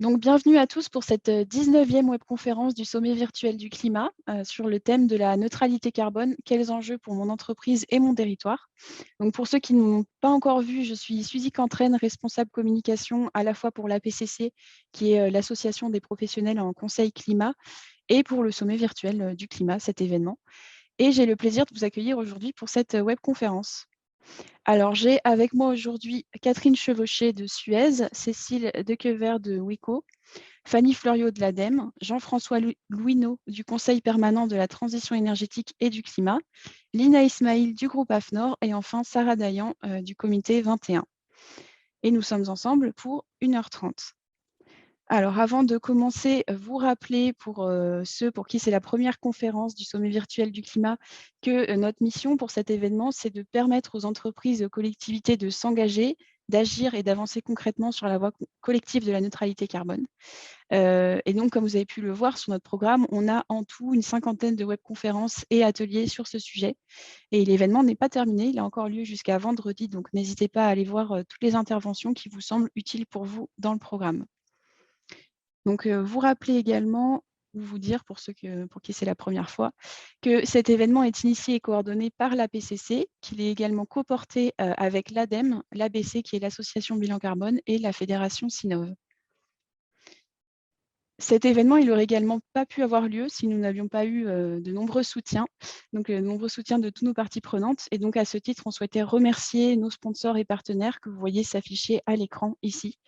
Donc, bienvenue à tous pour cette 19e webconférence du sommet virtuel du climat sur le thème de la neutralité carbone, quels enjeux pour mon entreprise et mon territoire. Donc, pour ceux qui ne m'ont pas encore vu, je suis Suzy Cantraine, responsable communication à la fois pour l'APCC, qui est l'association des professionnels en conseil climat, et pour le sommet virtuel du climat, cet événement. Et j'ai le plaisir de vous accueillir aujourd'hui pour cette webconférence. Alors, j'ai avec moi aujourd'hui Catherine Chevauché de Suez, Cécile Dequevert de WICO, Fanny Fleuriot de l'ADEME, Jean-François Louineau du Conseil permanent de la transition énergétique et du climat, Lina Ismail du groupe AFNOR et enfin Sarah Dayan du comité 21. Et nous sommes ensemble pour 1h30. Alors, avant de commencer, vous rappeler pour ceux pour qui c'est la première conférence du sommet virtuel du climat que notre mission pour cet événement, c'est de permettre aux entreprises et aux collectivités de s'engager, d'agir et d'avancer concrètement sur la voie collective de la neutralité carbone. Et donc, comme vous avez pu le voir sur notre programme, on a en tout une 50aine de webconférences et ateliers sur ce sujet. Et l'événement n'est pas terminé, il a encore lieu jusqu'à vendredi, donc n'hésitez pas à aller voir toutes les interventions qui vous semblent utiles pour vous dans le programme. Donc, vous rappeler également, ou vous dire pour ceux pour qui c'est la première fois, que cet événement est initié et coordonné par l'APCC, qu'il est également coporté avec l'ADEME, l'ABC qui est l'association Bilan Carbone et la fédération Sinov. Cet événement, il n'aurait également pas pu avoir lieu si nous n'avions pas eu de nombreux soutiens, donc de nombreux soutiens de toutes nos parties prenantes. Et donc, à ce titre, on souhaitait remercier nos sponsors et partenaires que vous voyez s'afficher à l'écran ici,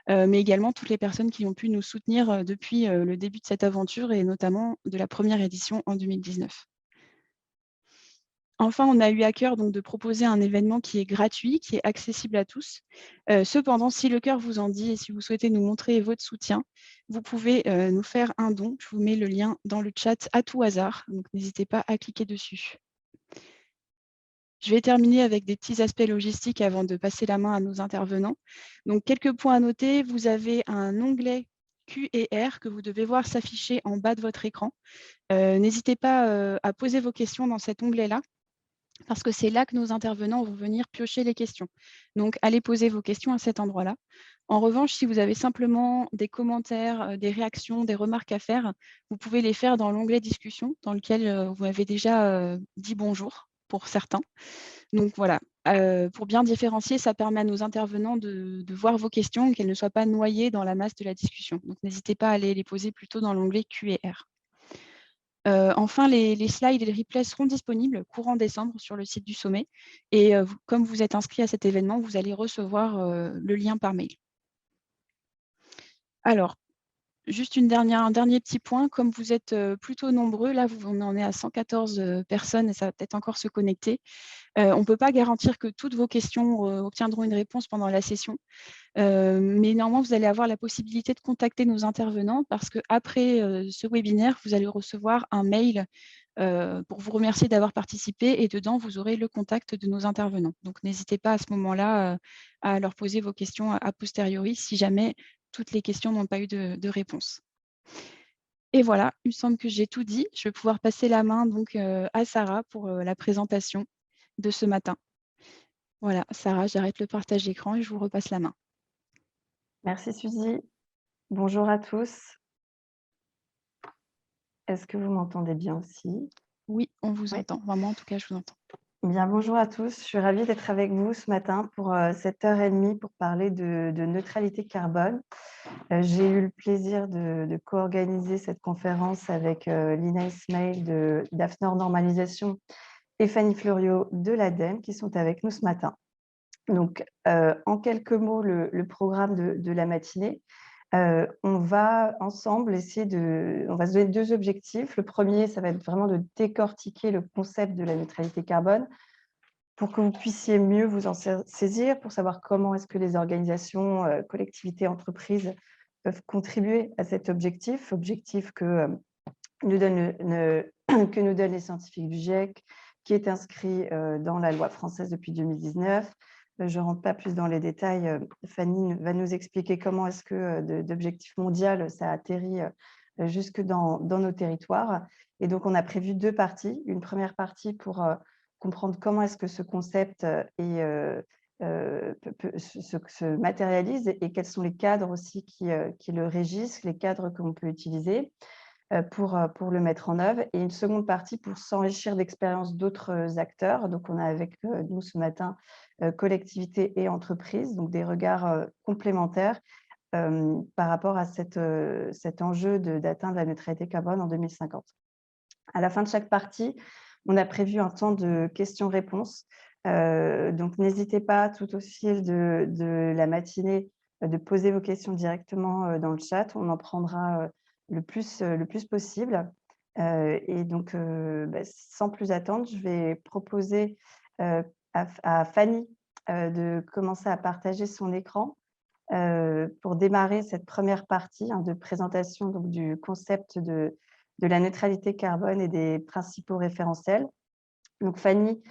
mais également toutes les personnes qui ont pu nous soutenir depuis le début de cette aventure et notamment de la première édition en 2019. Enfin, on a eu à cœur donc de proposer un événement qui est gratuit, qui est accessible à tous. Cependant, si le cœur vous en dit et si vous souhaitez nous montrer votre soutien, vous pouvez nous faire un don. Je vous mets le lien dans le chat à tout hasard, donc n'hésitez pas à cliquer dessus. Je vais terminer avec des petits aspects logistiques avant de passer la main à nos intervenants. Donc, quelques points à noter. Vous avez un onglet Q et R que vous devez voir s'afficher en bas de votre écran. N'hésitez pas à poser vos questions dans cet onglet-là, parce que c'est là que nos intervenants vont venir piocher les questions. Donc, allez poser vos questions à cet endroit-là. En revanche, si vous avez simplement des commentaires, des réactions, des remarques à faire, vous pouvez les faire dans l'onglet discussion, dans lequel vous avez déjà dit bonjour pour certains. Donc voilà, pour bien différencier, ça permet à nos intervenants de voir vos questions et qu'elles ne soient pas noyées dans la masse de la discussion. Donc n'hésitez pas à aller les poser plutôt dans l'onglet Q et R. Enfin, les slides et les replays seront disponibles courant décembre sur le site du sommet. Et comme vous êtes inscrit à cet événement, vous allez recevoir le lien par mail. Alors, juste un dernier petit point, comme vous êtes plutôt nombreux, là on en est à 114 personnes et ça va peut-être encore se connecter. On ne peut pas garantir que toutes vos questions obtiendront une réponse pendant la session. Mais néanmoins, vous allez avoir la possibilité de contacter nos intervenants parce qu'après ce webinaire, vous allez recevoir un mail pour vous remercier d'avoir participé et dedans, vous aurez le contact de nos intervenants. Donc, n'hésitez pas à ce moment-là à leur poser vos questions a posteriori si jamais toutes les questions n'ont pas eu de réponse. Et voilà, il me semble que j'ai tout dit. Je vais pouvoir passer la main donc, à Sarah pour la présentation de ce matin. Voilà, Sarah, j'arrête le partage d'écran et je vous repasse la main. Merci Suzy. Bonjour à tous. Est-ce que vous m'entendez bien aussi? Oui, on vous Oui. entend. Enfin, moi, en tout cas, je vous entends. Bien, bonjour à tous. Je suis ravie d'être avec vous ce matin pour cette heure et demie pour parler de neutralité carbone. J'ai eu le plaisir de co-organiser cette conférence avec Lina Ismail d'AFNOR Normalisation et Fanny Fleuriot de l'ADEME qui sont avec nous ce matin. Donc, en quelques mots, le programme de la matinée. On va ensemble on va se donner 2 objectifs. Le premier, ça va être vraiment de décortiquer le concept de la neutralité carbone pour que vous puissiez mieux vous en saisir, pour savoir comment est-ce que les organisations, collectivités, entreprises peuvent contribuer à cet objectif que nous donnent que nous donnent les scientifiques du GIEC, qui est inscrit dans la loi française depuis 2019. Je ne rentre pas plus dans les détails. Fanny va nous expliquer comment est-ce que d'objectifs mondiaux, ça atterrit jusque dans nos territoires. Et donc, on a prévu 2 parties. Une première partie pour comprendre comment est-ce que ce concept se matérialise et quels sont les cadres aussi qui le régissent, les cadres qu'on peut utiliser pour le mettre en œuvre, et une seconde partie pour s'enrichir d'expériences d'autres acteurs. Donc, on a avec nous ce matin collectivités et entreprises, donc des regards complémentaires par rapport à cet enjeu d'atteindre la neutralité carbone en 2050. À la fin de chaque partie, on a prévu un temps de questions-réponses. Donc, n'hésitez pas tout au fil de la matinée de poser vos questions directement dans le chat. On en prendra le plus possible. Et donc, sans plus attendre, je vais proposer à Fanny de commencer à partager son écran pour démarrer cette première partie de présentation donc, du concept de la neutralité carbone et des principaux référentiels. Donc, Fanny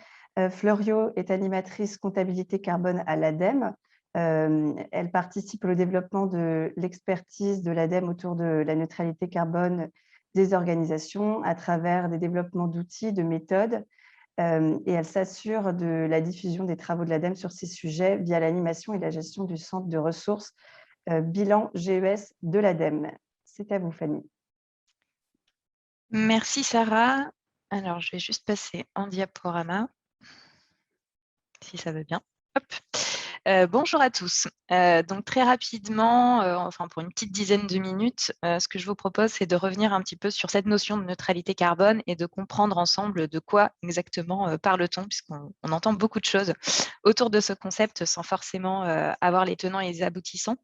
Fleuriot est animatrice comptabilité carbone à l'ADEME. Elle participe au développement de l'expertise de l'ADEME autour de la neutralité carbone des organisations à travers des développements d'outils, de méthodes, et elle s'assure de la diffusion des travaux de l'ADEME sur ces sujets via l'animation et la gestion du centre de ressources bilan GES de l'ADEME. C'est à vous, Fanny. Merci, Sarah. Alors, je vais juste passer en diaporama, si ça va bien. Hop. Bonjour à tous. Donc très rapidement, enfin pour une petite dizaine de minutes, ce que je vous propose, c'est de revenir un petit peu sur cette notion de neutralité carbone et de comprendre ensemble de quoi exactement parle-t-on, puisqu'on entend beaucoup de choses autour de ce concept sans forcément avoir les tenants et les aboutissants.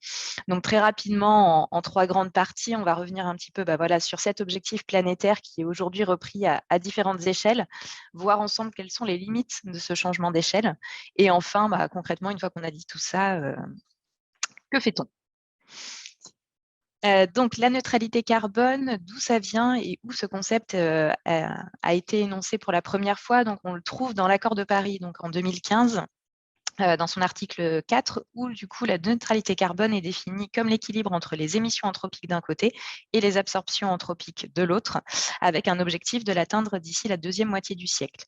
Donc très rapidement, en trois grandes parties, on va revenir un petit peu sur cet objectif planétaire qui est aujourd'hui repris à différentes échelles, voir ensemble quelles sont les limites de ce changement d'échelle. Et enfin, concrètement, une fois qu'on a dit tout ça, que fait-on ? Donc, la neutralité carbone, d'où ça vient et où ce concept a été énoncé pour la première fois. Donc, on le trouve dans l'accord de Paris donc, en 2015. Dans son article 4, où du coup la neutralité carbone est définie comme l'équilibre entre les émissions anthropiques d'un côté et les absorptions anthropiques de l'autre, avec un objectif de l'atteindre d'ici la deuxième moitié du siècle.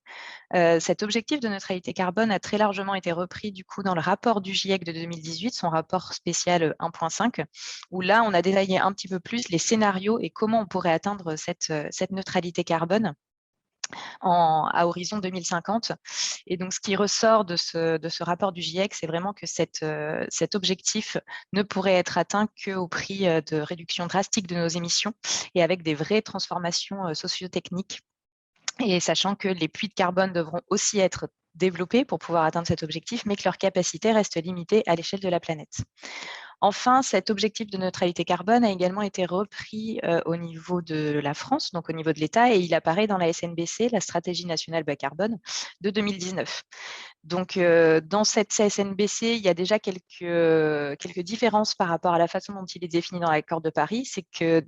Cet objectif de neutralité carbone a très largement été repris du coup dans le rapport du GIEC de 2018, son rapport spécial 1.5, où là on a détaillé un petit peu plus les scénarios et comment on pourrait atteindre cette neutralité carbone à horizon 2050. Et donc, ce qui ressort de ce rapport du GIEC, c'est vraiment que cet objectif ne pourrait être atteint qu'au prix de réduction drastique de nos émissions et avec des vraies transformations socio-techniques. Et sachant que les puits de carbone devront aussi être développés pour pouvoir atteindre cet objectif, mais que leur capacité reste limitée à l'échelle de la planète. Enfin, cet objectif de neutralité carbone a également été repris au niveau de la France, donc au niveau de l'État, et il apparaît dans la SNBC, la stratégie nationale bas carbone de 2019. Donc, dans cette SNBC, il y a déjà quelques différences par rapport à la façon dont il est défini dans l'accord de Paris. C'est que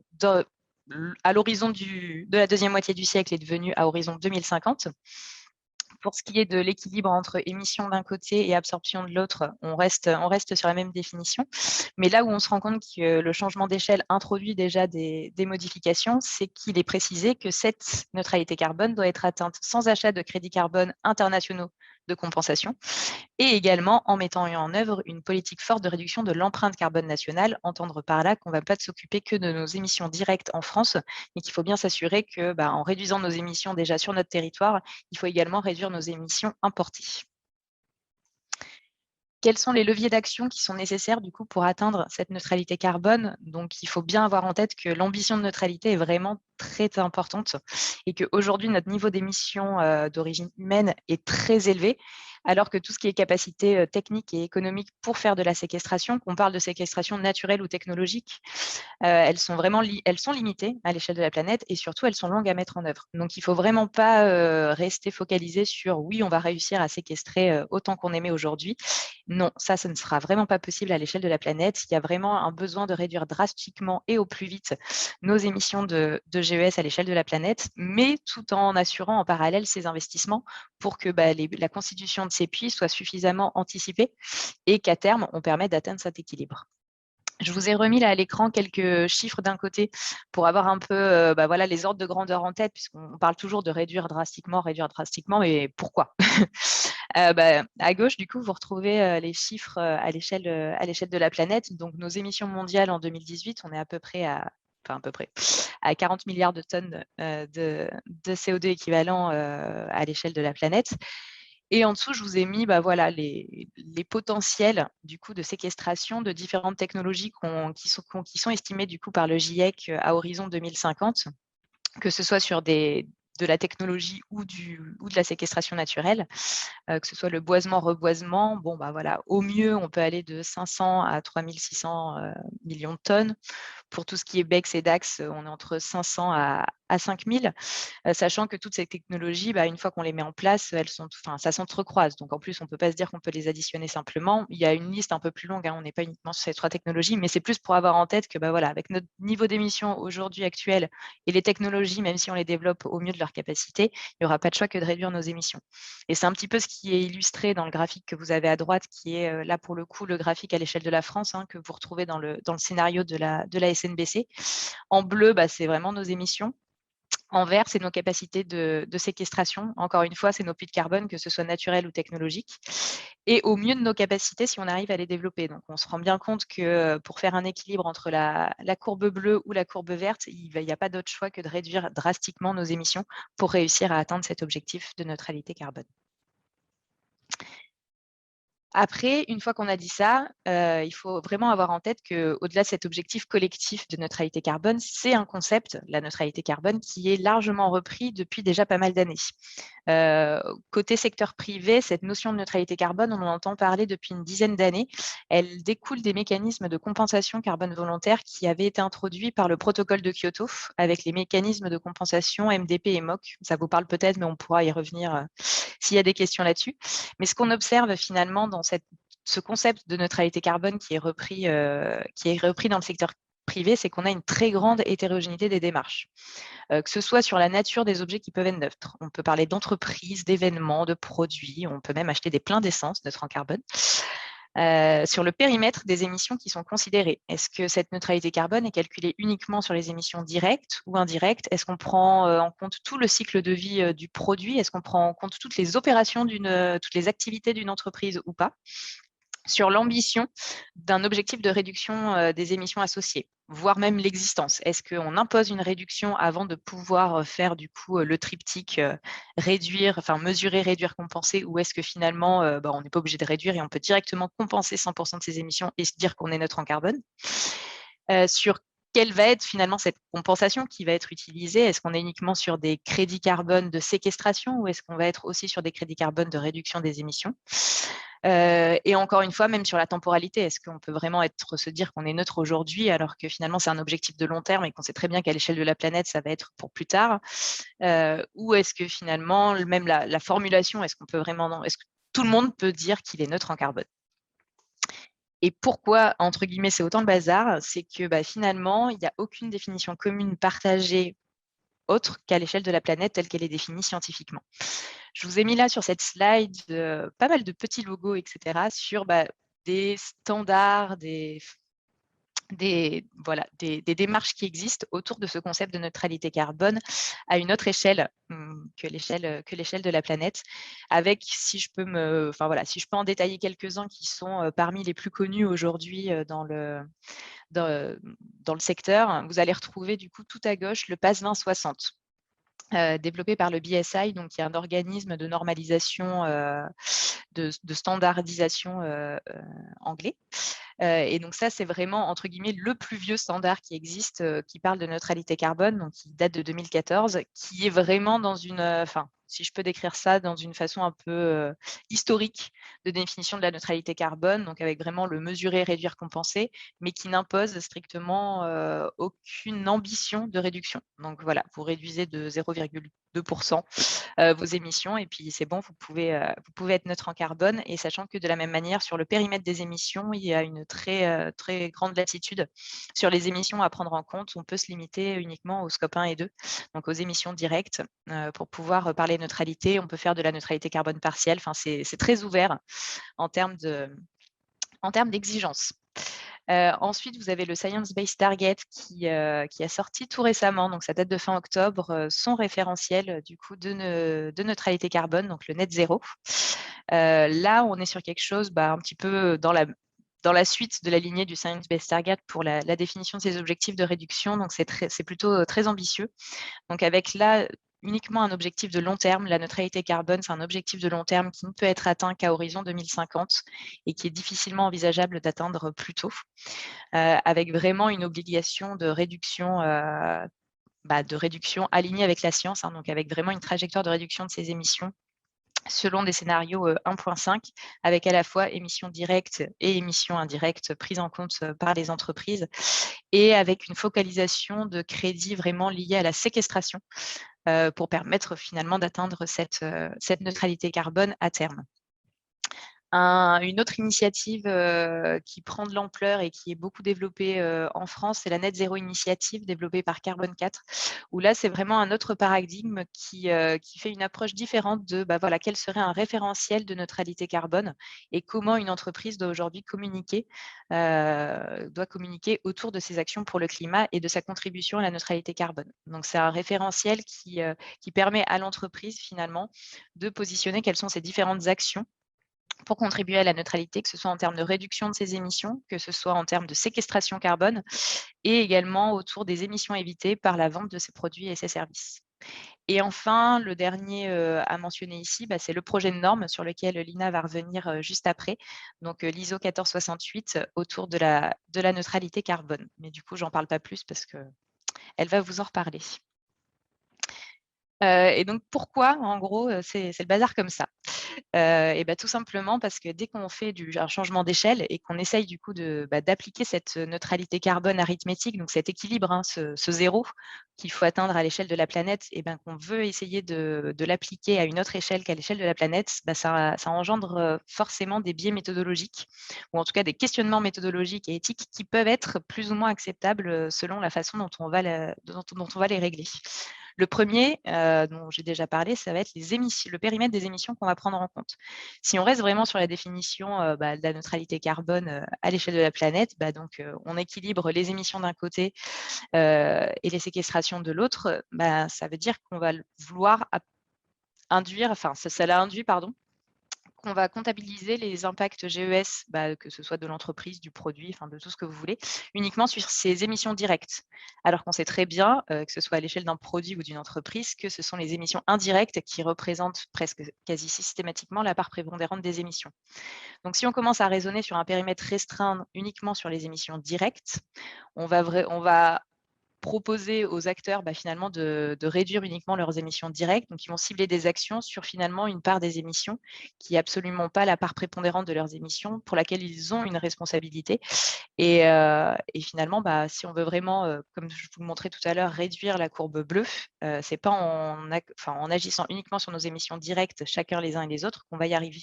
à l'horizon de la deuxième moitié du siècle est devenu à horizon 2050. Pour ce qui est de l'équilibre entre émissions d'un côté et absorption de l'autre, on reste sur la même définition. Mais là où on se rend compte que le changement d'échelle introduit déjà des modifications, c'est qu'il est précisé que cette neutralité carbone doit être atteinte sans achat de crédits carbone internationaux de compensation et également en mettant en œuvre une politique forte de réduction de l'empreinte carbone nationale, entendre par là qu'on ne va pas s'occuper que de nos émissions directes en France, mais qu'il faut bien s'assurer que, en réduisant nos émissions déjà sur notre territoire, il faut également réduire nos émissions importées. Quels sont les leviers d'action qui sont nécessaires du coup pour atteindre cette neutralité carbone? Donc, il faut bien avoir en tête que l'ambition de neutralité est vraiment très importante et qu'aujourd'hui, notre niveau d'émission d'origine humaine est très élevé, alors que tout ce qui est capacité technique et économique pour faire de la séquestration, qu'on parle de séquestration naturelle ou technologique, elles sont limitées à l'échelle de la planète et surtout, elles sont longues à mettre en œuvre. Donc, il ne faut vraiment pas rester focalisé sur « oui, on va réussir à séquestrer autant qu'on aimait aujourd'hui ». Non, ça ne sera vraiment pas possible à l'échelle de la planète. Il y a vraiment un besoin de réduire drastiquement et au plus vite nos émissions de GES à l'échelle de la planète, mais tout en assurant en parallèle ces investissements pour que la constitution de ces puits soit suffisamment anticipée et qu'à terme, on permette d'atteindre cet équilibre. Je vous ai remis là à l'écran quelques chiffres d'un côté pour avoir un peu les ordres de grandeur en tête, puisqu'on parle toujours de réduire drastiquement, mais pourquoi? À gauche, du coup, vous retrouvez les chiffres à l'échelle de la planète. Donc, nos émissions mondiales en 2018, on est à peu près à 40 milliards de tonnes de CO2 équivalent à l'échelle de la planète. Et en dessous, je vous ai mis voilà, les potentiels du coup, de séquestration de différentes technologies qui sont estimées du coup, par le GIEC à horizon 2050, que ce soit sur de la technologie ou de la séquestration naturelle, que ce soit le boisement-reboisement. Bon, voilà, au mieux, on peut aller de 500 à 3600 millions de tonnes. Pour tout ce qui est BECS et DAX, on est entre 500 à 5000, sachant que toutes ces technologies, une fois qu'on les met en place, ça s'entrecroise. Donc, en plus, on ne peut pas se dire qu'on peut les additionner simplement. Il y a une liste un peu plus longue, on n'est pas uniquement sur ces 3 technologies, mais c'est plus pour avoir en tête que, voilà, avec notre niveau d'émission aujourd'hui actuel et les technologies, même si on les développe au mieux de leur capacité, il n'y aura pas de choix que de réduire nos émissions. Et c'est un petit peu ce qui est illustré dans le graphique que vous avez à droite, qui est là, pour le coup, le graphique à l'échelle de la France, que vous retrouvez dans le scénario de la SNBC. En bleu, c'est vraiment nos émissions. En vert, c'est nos capacités de séquestration. Encore une fois, c'est nos puits de carbone, que ce soit naturel ou technologique. Et au mieux de nos capacités, si on arrive à les développer. Donc, on se rend bien compte que pour faire un équilibre entre la courbe bleue ou la courbe verte, il n'y a pas d'autre choix que de réduire drastiquement nos émissions pour réussir à atteindre cet objectif de neutralité carbone. Après, une fois qu'on a dit ça, il faut vraiment avoir en tête qu'au-delà de cet objectif collectif de neutralité carbone, c'est un concept, la neutralité carbone, qui est largement repris depuis déjà pas mal d'années. Côté secteur privé, cette notion de neutralité carbone, on en entend parler depuis une dizaine d'années. Elle découle des mécanismes de compensation carbone volontaire qui avaient été introduits par le protocole de Kyoto, avec les mécanismes de compensation MDP et MOC. Ça vous parle peut-être, mais on pourra y revenir s'il y a des questions là-dessus. Mais ce qu'on observe finalement dans ce concept de neutralité carbone qui est repris dans le secteur privé, c'est qu'on a une très grande hétérogénéité des démarches, que ce soit sur la nature des objets qui peuvent être neutres. On peut parler d'entreprises, d'événements, de produits, on peut même acheter des pleins d'essence neutres en carbone. Sur le périmètre des émissions qui sont considérées. Est-ce que cette neutralité carbone est calculée uniquement sur les émissions directes ou indirectes? Est-ce qu'on prend en compte tout le cycle de vie du produit? Est-ce qu'on prend en compte toutes les opérations, toutes les activités d'une entreprise ou pas? Sur l'ambition d'un objectif de réduction des émissions associées, voire même l'existence. Est-ce qu'on impose une réduction avant de pouvoir faire du coup le triptyque mesurer, réduire, compenser, ou est-ce que finalement on n'est pas obligé de réduire et on peut directement compenser 100% de ces émissions et se dire qu'on est neutre en carbone? Sur quelle va être finalement cette compensation qui va être utilisée? Est-ce qu'on est uniquement sur des crédits carbone de séquestration ou est-ce qu'on va être aussi sur des crédits carbone de réduction des émissions? Et encore une fois, même sur la temporalité, est-ce qu'on peut vraiment se dire qu'on est neutre aujourd'hui alors que finalement c'est un objectif de long terme et qu'on sait très bien qu'à l'échelle de la planète, ça va être pour plus tard? Ou est-ce que finalement, même la formulation, est-ce que tout le monde peut dire qu'il est neutre en carbone? Et pourquoi, entre guillemets, c'est autant le bazar? C'est que finalement, il n'y a aucune définition commune partagée autre qu'à l'échelle de la planète telle qu'elle est définie scientifiquement. Je vous ai mis là sur cette slide pas mal de petits logos, etc., sur des standards, des démarches qui existent autour de ce concept de neutralité carbone à une autre échelle que l'échelle de la planète, avec, si je peux en détailler quelques-uns qui sont parmi les plus connus aujourd'hui dans le secteur. Vous allez retrouver du coup tout à gauche le PAS 2060. Développé par le BSI, donc qui est un organisme de normalisation, de standardisation anglais. Et donc ça, c'est vraiment, entre guillemets, le plus vieux standard qui existe, qui parle de neutralité carbone, donc qui date de 2014, qui est vraiment dans une, si je peux décrire ça, dans une façon un peu historique de définition de la neutralité carbone, donc avec vraiment le mesurer, réduire, compenser, mais qui n'impose strictement aucune ambition de réduction. Donc voilà, vous réduisez de 0,2% vos émissions et puis c'est bon, vous pouvez être neutre en carbone, et sachant que de la même manière, sur le périmètre des émissions, il y a une très, très grande latitude sur les émissions à prendre en compte. On peut se limiter uniquement au scope 1 et 2, donc aux émissions directes. Pour pouvoir parler de neutralité, on peut faire de la neutralité carbone partielle. Enfin, c'est très ouvert en termes d'exigences. Ensuite, vous avez le Science Based Target qui a sorti tout récemment, donc ça date de fin octobre, son référentiel du coup de neutralité carbone, donc le net zéro. Là, on est sur quelque chose un petit peu dans la suite de la lignée du Science Based Target pour la définition de ces objectifs de réduction. Donc, c'est plutôt très ambitieux. Donc, avec là uniquement un objectif de long terme, la neutralité carbone, c'est un objectif de long terme qui ne peut être atteint qu'à horizon 2050 et qui est difficilement envisageable d'atteindre plus tôt, avec vraiment une obligation de réduction alignée avec la science, hein, donc avec vraiment une trajectoire de réduction de ces émissions selon des scénarios 1.5, avec à la fois émissions directes et émissions indirectes prises en compte par les entreprises, et avec une focalisation de crédits vraiment liés à la séquestration pour permettre finalement d'atteindre cette neutralité carbone à terme. Une autre initiative qui prend de l'ampleur et qui est beaucoup développée en France, c'est la Net Zero Initiative développée par Carbone 4, où là, c'est vraiment un autre paradigme qui fait une approche différente de quel serait un référentiel de neutralité carbone et comment une entreprise doit aujourd'hui communiquer autour de ses actions pour le climat et de sa contribution à la neutralité carbone. Donc, c'est un référentiel qui permet à l'entreprise finalement de positionner quelles sont ses différentes actions pour contribuer à la neutralité, que ce soit en termes de réduction de ses émissions, que ce soit en termes de séquestration carbone, et également autour des émissions évitées par la vente de ses produits et ses services. Et enfin, le dernier à mentionner ici, c'est le projet de norme sur lequel Lina va revenir juste après, donc l'ISO 1468 autour de la neutralité carbone. Mais du coup, j'en parle pas plus parce qu'elle va vous en reparler. Et donc, pourquoi, en gros, c'est le bazar comme ça? Tout simplement parce que dès qu'on fait un changement d'échelle et qu'on essaye du coup d'appliquer cette neutralité carbone arithmétique, donc cet équilibre, hein, ce zéro qu'il faut atteindre à l'échelle de la planète, et qu'on veut essayer de l'appliquer à une autre échelle qu'à l'échelle de la planète, ça engendre forcément des biais méthodologiques, ou en tout cas des questionnements méthodologiques et éthiques qui peuvent être plus ou moins acceptables selon la façon dont on va les régler. Le premier, dont j'ai déjà parlé, ça va être le périmètre des émissions qu'on va prendre en compte. Si on reste vraiment sur la définition de la neutralité carbone à l'échelle de la planète, on équilibre les émissions d'un côté et les séquestrations de l'autre, ça veut dire qu'on va vouloir induire, ça l'induit, qu'on va comptabiliser les impacts GES, que ce soit de l'entreprise, du produit, de tout ce que vous voulez, uniquement sur ces émissions directes. Alors qu'on sait très bien, que ce soit à l'échelle d'un produit ou d'une entreprise, que ce sont les émissions indirectes qui représentent presque quasi systématiquement la part prépondérante des émissions. Donc, si on commence à raisonner sur un périmètre restreint uniquement sur les émissions directes, on va proposer aux acteurs finalement de réduire uniquement leurs émissions directes. Donc, ils vont cibler des actions sur finalement une part des émissions qui n'est absolument pas la part prépondérante de leurs émissions pour laquelle ils ont une responsabilité. Et finalement, si on veut vraiment, comme je vous le montrais tout à l'heure, réduire la courbe bleue, ce n'est pas en agissant uniquement sur nos émissions directes, chacun les uns et les autres, qu'on va y arriver.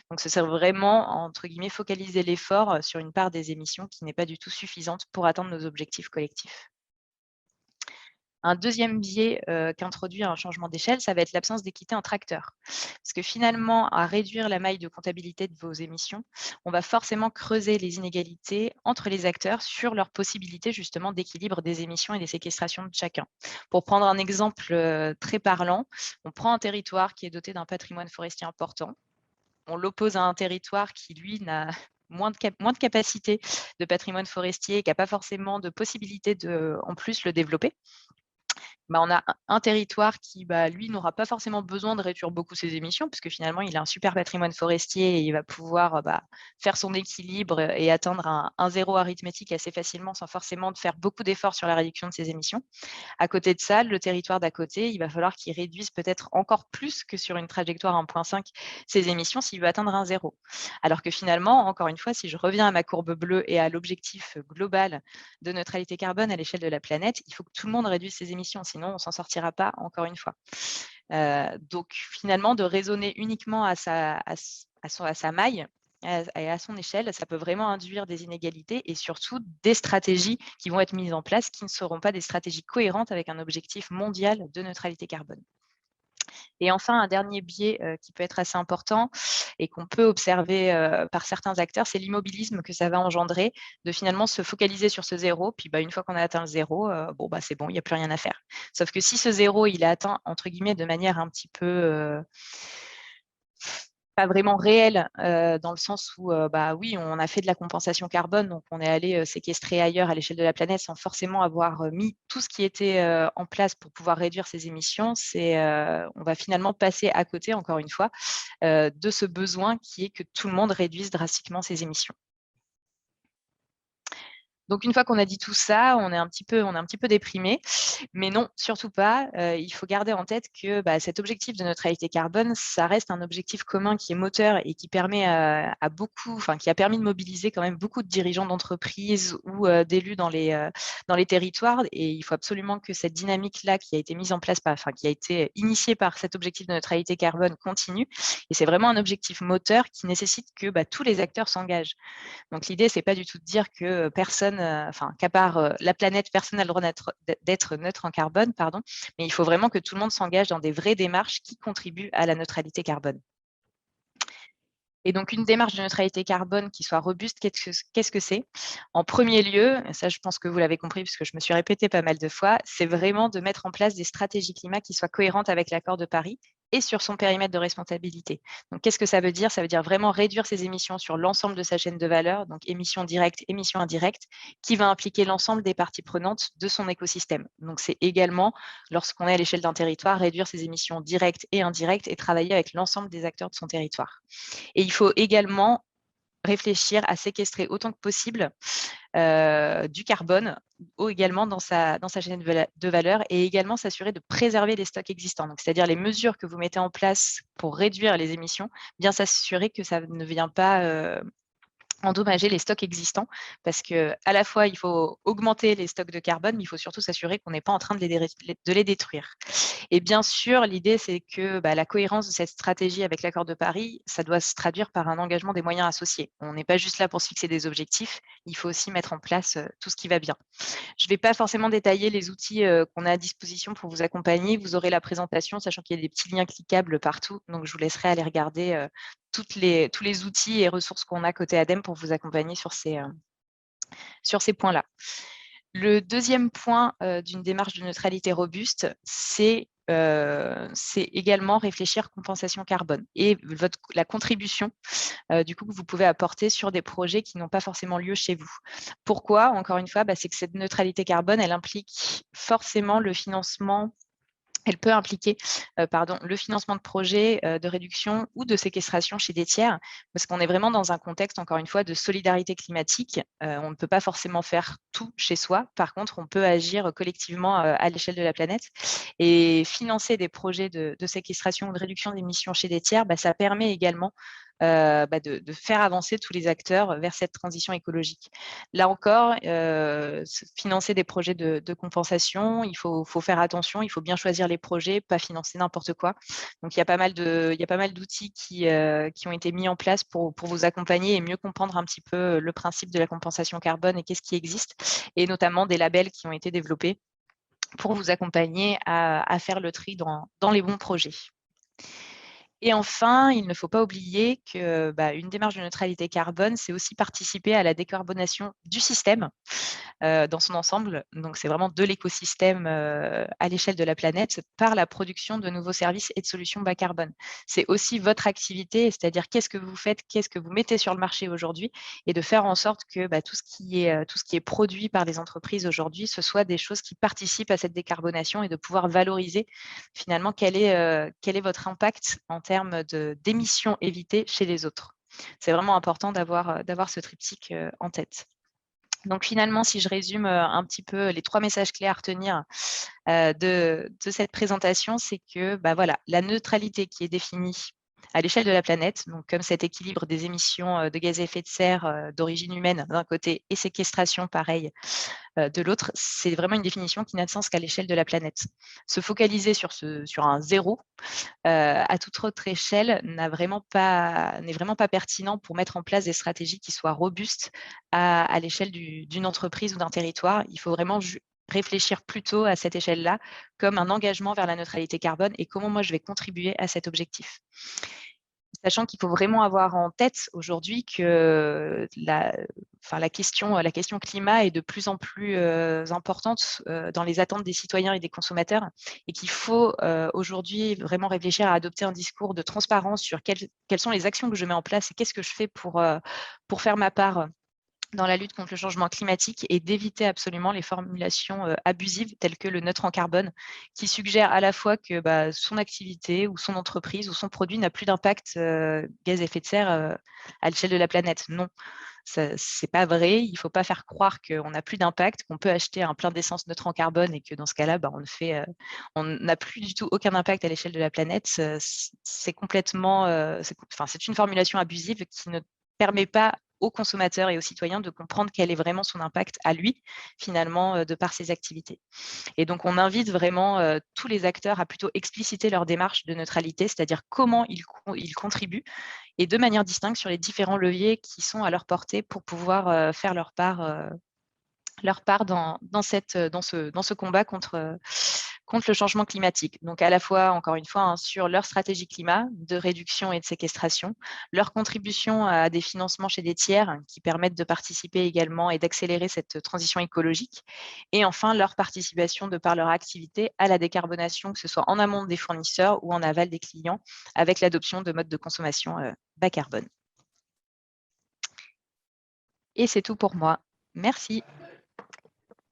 Donc, ce serait vraiment, entre guillemets, focaliser l'effort sur une part des émissions qui n'est pas du tout suffisante pour atteindre nos objectifs collectifs. Un deuxième biais qu'introduit un changement d'échelle, ça va être l'absence d'équité entre acteurs. Parce que finalement, à réduire la maille de comptabilité de vos émissions, on va forcément creuser les inégalités entre les acteurs sur leur possibilité justement d'équilibre des émissions et des séquestrations de chacun. Pour prendre un exemple très parlant, on prend un territoire qui est doté d'un patrimoine forestier important, on l'oppose à un territoire qui, lui, n'a moins de capacité de patrimoine forestier et qui n'a pas forcément de possibilité de, en plus, le développer. On a un territoire qui, lui, n'aura pas forcément besoin de réduire beaucoup ses émissions, puisque finalement, il a un super patrimoine forestier et il va pouvoir faire son équilibre et atteindre un zéro arithmétique assez facilement sans forcément faire beaucoup d'efforts sur la réduction de ses émissions. À côté de ça, le territoire d'à côté, il va falloir qu'il réduise peut-être encore plus que sur une trajectoire 1.5 ses émissions s'il veut atteindre un zéro. Alors que finalement, encore une fois, si je reviens à ma courbe bleue et à l'objectif global de neutralité carbone à l'échelle de la planète, il faut que tout le monde réduise ses émissions, sinon on ne s'en sortira pas, encore une fois. Donc finalement, de raisonner uniquement à sa maille et à son échelle, ça peut vraiment induire des inégalités et surtout des stratégies qui vont être mises en place qui ne seront pas des stratégies cohérentes avec un objectif mondial de neutralité carbone. Et enfin, un dernier biais qui peut être assez important et qu'on peut observer par certains acteurs, c'est l'immobilisme que ça va engendrer de finalement se focaliser sur ce zéro. Puis une fois qu'on a atteint le zéro, c'est bon, il n'y a plus rien à faire. Sauf que si ce zéro, il est atteint, entre guillemets, de manière un petit peu pas vraiment réel dans le sens où, oui, on a fait de la compensation carbone, donc on est allé séquestrer ailleurs à l'échelle de la planète sans forcément avoir mis tout ce qui était en place pour pouvoir réduire ces émissions. On va finalement passer à côté, encore une fois, de ce besoin qui est que tout le monde réduise drastiquement ses émissions. Donc, une fois qu'on a dit tout ça, on est un petit peu déprimé, mais non, surtout pas. Il faut garder en tête que cet objectif de neutralité carbone, ça reste un objectif commun qui est moteur et qui permet qui a permis de mobiliser quand même beaucoup de dirigeants d'entreprises ou d'élus dans les territoires. Et il faut absolument que cette dynamique-là qui a été mise en place, qui a été initiée par cet objectif de neutralité carbone continue. Et c'est vraiment un objectif moteur qui nécessite que tous les acteurs s'engagent. Donc, l'idée, ce n'est pas du tout de dire que qu'à part la planète, personne n'a le droit d'être neutre en carbone, mais il faut vraiment que tout le monde s'engage dans des vraies démarches qui contribuent à la neutralité carbone. Et donc, une démarche de neutralité carbone qui soit robuste, qu'est-ce que c'est? En premier lieu, ça je pense que vous l'avez compris puisque je me suis répétée pas mal de fois, c'est vraiment de mettre en place des stratégies climat qui soient cohérentes avec l'accord de Paris et sur son périmètre de responsabilité. Donc, qu'est-ce que ça veut dire? Ça veut dire vraiment réduire ses émissions sur l'ensemble de sa chaîne de valeur, donc émissions directes, émissions indirectes, qui va impliquer l'ensemble des parties prenantes de son écosystème. Donc, c'est également, lorsqu'on est à l'échelle d'un territoire, réduire ses émissions directes et indirectes et travailler avec l'ensemble des acteurs de son territoire. Et il faut également réfléchir à séquestrer autant que possible du carbone également dans sa chaîne de valeur et également s'assurer de préserver les stocks existants. Donc, c'est-à-dire les mesures que vous mettez en place pour réduire les émissions, bien s'assurer que ça ne vient pas endommager les stocks existants parce que à la fois il faut augmenter les stocks de carbone, mais il faut surtout s'assurer qu'on n'est pas en train de les détruire. Et bien sûr, l'idée c'est que la cohérence de cette stratégie avec l'accord de Paris, ça doit se traduire par un engagement des moyens associés. On n'est pas juste là pour se fixer des objectifs, il faut aussi mettre en place tout ce qui va bien. Je ne vais pas forcément détailler les outils qu'on a à disposition pour vous accompagner. Vous aurez la présentation, sachant qu'il y a des petits liens cliquables partout. Donc, je vous laisserai aller regarder tous les outils et ressources qu'on a côté ADEME pour vous accompagner sur ces points-là. Le deuxième point d'une démarche de neutralité robuste, c'est également réfléchir compensation carbone et la contribution du coup, que vous pouvez apporter sur des projets qui n'ont pas forcément lieu chez vous. Pourquoi? Encore une fois, c'est que cette neutralité carbone, elle implique forcément le financement. Elle peut impliquer le financement de projets de réduction ou de séquestration chez des tiers, parce qu'on est vraiment dans un contexte, encore une fois, de solidarité climatique. On ne peut pas forcément faire tout chez soi. Par contre, on peut agir collectivement à l'échelle de la planète. Et financer des projets de séquestration ou de réduction d'émissions chez des tiers, ça permet également de faire avancer tous les acteurs vers cette transition écologique. Là encore, financer des projets de compensation, il faut faire attention, il faut bien choisir les projets, pas financer n'importe quoi. Donc, il y a pas mal d'outils qui ont été mis en place pour vous accompagner et mieux comprendre un petit peu le principe de la compensation carbone et qu'est-ce qui existe, et notamment des labels qui ont été développés pour vous accompagner à faire le tri dans les bons projets. Et enfin, il ne faut pas oublier qu'une démarche de neutralité carbone, c'est aussi participer à la décarbonation du système dans son ensemble. Donc, c'est vraiment de l'écosystème à l'échelle de la planète par la production de nouveaux services et de solutions bas carbone. C'est aussi votre activité, c'est-à-dire qu'est-ce que vous faites, qu'est-ce que vous mettez sur le marché aujourd'hui, et de faire en sorte que tout ce qui est produit par les entreprises aujourd'hui, ce soit des choses qui participent à cette décarbonation et de pouvoir valoriser finalement quel est votre impact en termes d'émissions évitées chez les autres. C'est vraiment important d'avoir ce triptyque en tête. Donc finalement, si je résume un petit peu les 3 messages clés à retenir de cette présentation, c'est que la neutralité qui est définie à l'échelle de la planète, donc comme cet équilibre des émissions de gaz à effet de serre d'origine humaine d'un côté et séquestration pareil de l'autre, c'est vraiment une définition qui n'a de sens qu'à l'échelle de la planète. Se focaliser sur un zéro à toute autre échelle n'est vraiment pas pertinent pour mettre en place des stratégies qui soient robustes à l'échelle d'une entreprise ou d'un territoire. Il faut vraiment réfléchir plutôt à cette échelle-là comme un engagement vers la neutralité carbone et comment moi je vais contribuer à cet objectif. sachant qu'il faut vraiment avoir en tête aujourd'hui que la question climat est de plus en plus importante dans les attentes des citoyens et des consommateurs, et qu'il faut aujourd'hui vraiment réfléchir à adopter un discours de transparence sur quelles sont les actions que je mets en place et qu'est-ce que je fais pour faire ma part dans la lutte contre le changement climatique, et d'éviter absolument les formulations abusives telles que le neutre en carbone, qui suggère à la fois que son activité ou son entreprise ou son produit n'a plus d'impact gaz à effet de serre à l'échelle de la planète. Non, ce n'est pas vrai. Il ne faut pas faire croire qu'on n'a plus d'impact, qu'on peut acheter un plein d'essence neutre en carbone et que dans ce cas-là, on n'a plus du tout aucun impact à l'échelle de la planète. C'est complètement, c'est une formulation abusive qui ne permet pas aux consommateurs et aux citoyens de comprendre quel est vraiment son impact à lui, finalement, de par ses activités. Et donc, on invite vraiment tous les acteurs à plutôt expliciter leur démarche de neutralité, c'est-à-dire comment ils contribuent, et de manière distincte sur les différents leviers qui sont à leur portée pour pouvoir faire leur part dans ce combat contre le changement climatique. Donc, à la fois, encore une fois, sur leur stratégie climat de réduction et de séquestration, leur contribution à des financements chez des tiers qui permettent de participer également et d'accélérer cette transition écologique, et enfin, leur participation de par leur activité à la décarbonation, que ce soit en amont des fournisseurs ou en aval des clients, avec l'adoption de modes de consommation bas carbone. Et c'est tout pour moi. Merci.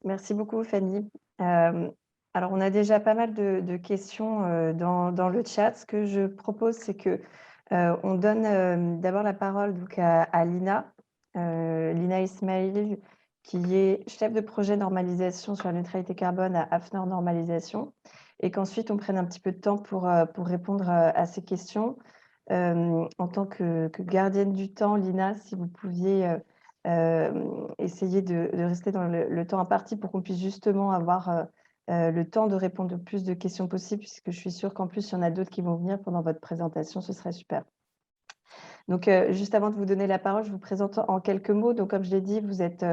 Merci beaucoup, Fanny. Alors, on a déjà pas mal de questions dans le chat. Ce que je propose, c'est qu'on donne d'abord la parole donc, à Lina, Lina Ismail, qui est chef de projet normalisation sur la neutralité carbone à AFNOR Normalisation, et qu'ensuite, on prenne un petit peu de temps pour répondre à ces questions. En tant que gardienne du temps, Lina, si vous pouviez essayer de rester dans le temps imparti pour qu'on puisse justement avoir le temps de répondre le plus de questions possibles, puisque je suis sûre qu'en plus, il y en a d'autres qui vont venir pendant votre présentation, ce serait super. Donc, juste avant de vous donner la parole, je vous présente en quelques mots. Donc, comme je l'ai dit, vous êtes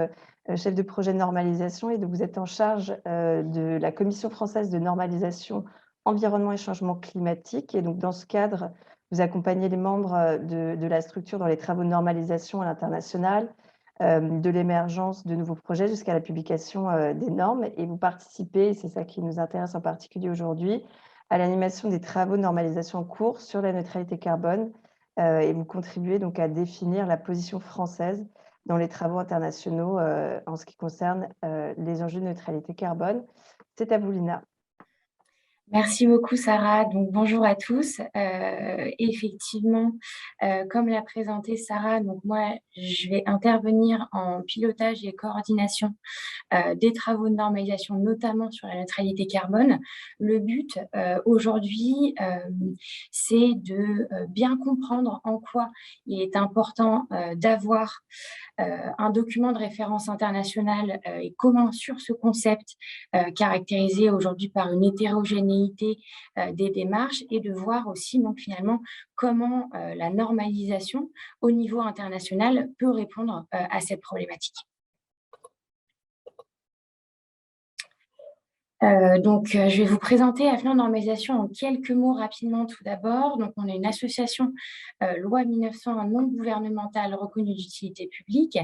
chef de projet de normalisation, et donc vous êtes en charge de la Commission française de normalisation environnement et changement climatique. Et donc, dans ce cadre, vous accompagnez les membres de la structure dans les travaux de normalisation à l'international, de l'émergence de nouveaux projets jusqu'à la publication des normes. Et vous participez, et c'est ça qui nous intéresse en particulier aujourd'hui, à l'animation des travaux de normalisation en cours sur la neutralité carbone, et vous contribuez donc à définir la position française dans les travaux internationaux en ce qui concerne les enjeux de neutralité carbone. C'est à vous, Lina. Merci beaucoup, Sarah. Donc, bonjour à tous. Effectivement, comme l'a présenté Sarah, donc moi, je vais intervenir en pilotage et coordination des travaux de normalisation, notamment sur la neutralité carbone. Le but aujourd'hui, c'est de bien comprendre en quoi il est important d'avoir un document de référence international et comment sur ce concept caractérisé aujourd'hui par une hétérogénéité des démarches, et de voir aussi donc finalement comment la normalisation au niveau international peut répondre à cette problématique. Je vais vous présenter AFNOR Normalisation en quelques mots rapidement tout d'abord. Donc, on est une association loi 1901 non gouvernementale reconnue d'utilité publique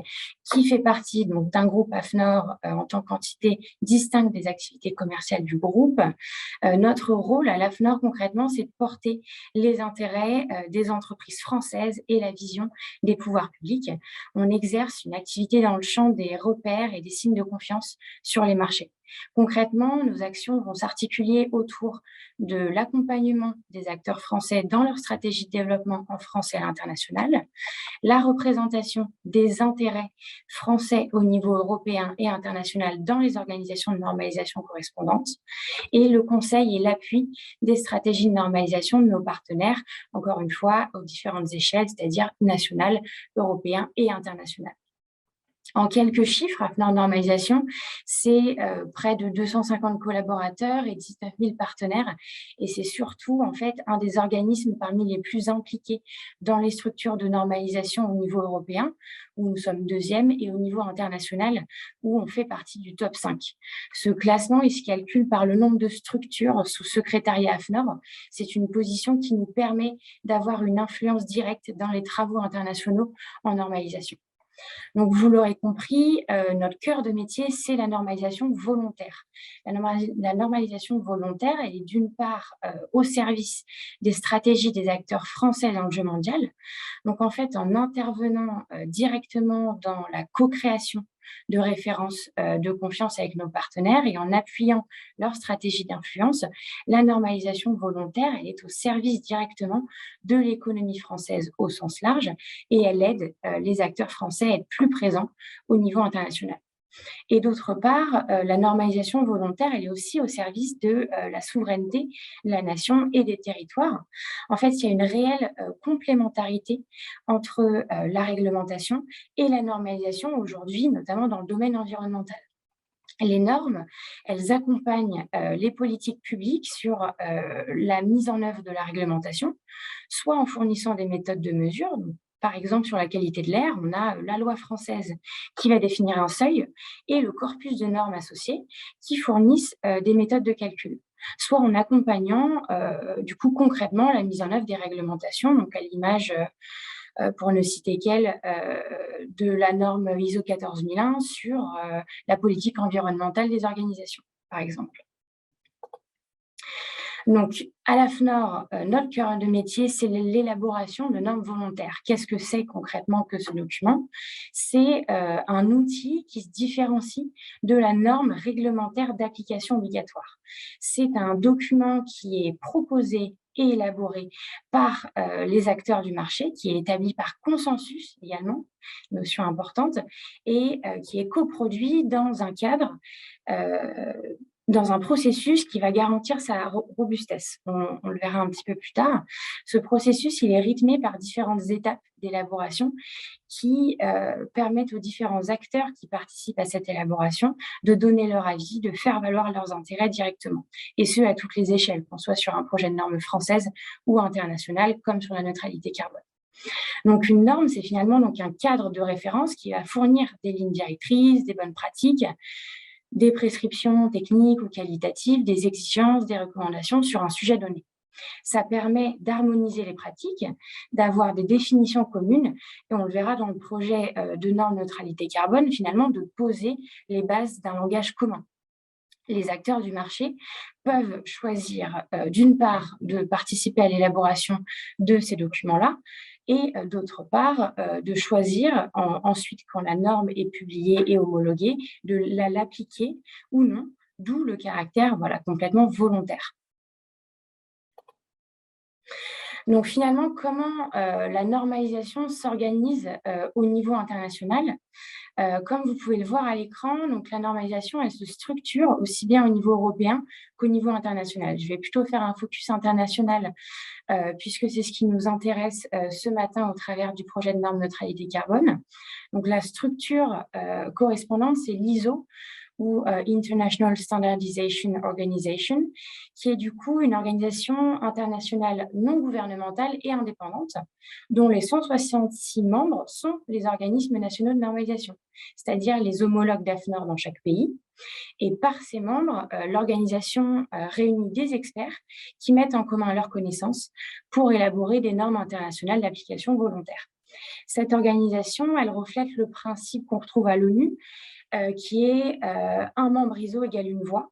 qui fait partie d'un groupe AFNOR en tant qu'entité distincte des activités commerciales du groupe. Notre rôle à l'AFNOR concrètement, c'est de porter les intérêts des entreprises françaises et la vision des pouvoirs publics. On exerce une activité dans le champ des repères et des signes de confiance sur les marchés. Concrètement, nos actions vont s'articuler autour de l'accompagnement des acteurs français dans leur stratégie de développement en France et à l'international, la représentation des intérêts français au niveau européen et international dans les organisations de normalisation correspondantes, et le conseil et l'appui des stratégies de normalisation de nos partenaires, encore une fois, aux différentes échelles, c'est-à-dire nationales, européennes et internationales. En quelques chiffres, AFNOR Normalisation, c'est près de 250 collaborateurs et 19 000 partenaires. Et c'est surtout, en fait, un des organismes parmi les plus impliqués dans les structures de normalisation au niveau européen, où nous sommes deuxième, et au niveau international, où on fait partie du top 5. Ce classement, il se calcule par le nombre de structures sous secrétariat AFNOR. C'est une position qui nous permet d'avoir une influence directe dans les travaux internationaux en normalisation. Donc, vous l'aurez compris, notre cœur de métier, c'est la normalisation volontaire. La normalisation volontaire, elle est d'une part au service des stratégies des acteurs français dans le jeu mondial. Donc, en fait, en intervenant directement dans la co-création de références de confiance avec nos partenaires et en appuyant leur stratégie d'influence, la normalisation volontaire, elle est au service directement de l'économie française au sens large et elle aide les acteurs français à être plus présents au niveau international. Et d'autre part, la normalisation volontaire, elle est aussi au service de la souveraineté de la nation et des territoires. En fait, il y a une réelle complémentarité entre la réglementation et la normalisation aujourd'hui, notamment dans le domaine environnemental. Les normes, elles accompagnent les politiques publiques sur la mise en œuvre de la réglementation, soit en fournissant des méthodes de mesure. Donc, par exemple, sur la qualité de l'air, on a la loi française qui va définir un seuil et le corpus de normes associées qui fournissent des méthodes de calcul, soit en accompagnant du coup concrètement la mise en œuvre des réglementations, donc à l'image pour ne citer qu'elle, de la norme ISO 14001 sur la politique environnementale des organisations, par exemple. Donc, à l'AFNOR, notre cœur de métier, c'est l'élaboration de normes volontaires. Qu'est-ce que c'est concrètement que ce document? C'est un outil qui se différencie de la norme réglementaire d'application obligatoire. C'est un document qui est proposé et élaboré par les acteurs du marché, qui est établi par consensus également, notion importante, et qui est coproduit dans un cadre dans un processus qui va garantir sa robustesse. On le verra un petit peu plus tard. Ce processus, il est rythmé par différentes étapes d'élaboration qui permettent aux différents acteurs qui participent à cette élaboration de donner leur avis, de faire valoir leurs intérêts directement. Et ce, à toutes les échelles, qu'on soit sur un projet de norme française ou international, comme sur la neutralité carbone. Donc, une norme, c'est finalement donc un cadre de référence qui va fournir des lignes directrices, des bonnes pratiques, des prescriptions techniques ou qualitatives, des exigences, des recommandations sur un sujet donné. Ça permet d'harmoniser les pratiques, d'avoir des définitions communes, et on le verra dans le projet de norme neutralité carbone, finalement, de poser les bases d'un langage commun. Les acteurs du marché peuvent choisir, d'une part, de participer à l'élaboration de ces documents-là, et d'autre part, de choisir ensuite, quand la norme est publiée et homologuée, de l'appliquer ou non, d'où le caractère complètement volontaire. Donc finalement, comment la normalisation s'organise au niveau international? Comme vous pouvez le voir à l'écran, donc la normalisation, elle se structure aussi bien au niveau européen qu'au niveau international. Je vais plutôt faire un focus international puisque c'est ce qui nous intéresse ce matin au travers du projet de norme neutralité carbone. Donc la structure correspondante, c'est l'ISO, ou International Standardization Organization, qui est du coup une organisation internationale non gouvernementale et indépendante, dont les 166 membres sont les organismes nationaux de normalisation, c'est-à-dire les homologues d'AFNOR dans chaque pays. Et par ces membres, l'organisation réunit des experts qui mettent en commun leurs connaissances pour élaborer des normes internationales d'application volontaire. Cette organisation, elle reflète le principe qu'on retrouve à l'ONU, qui est un membre ISO égale une voix.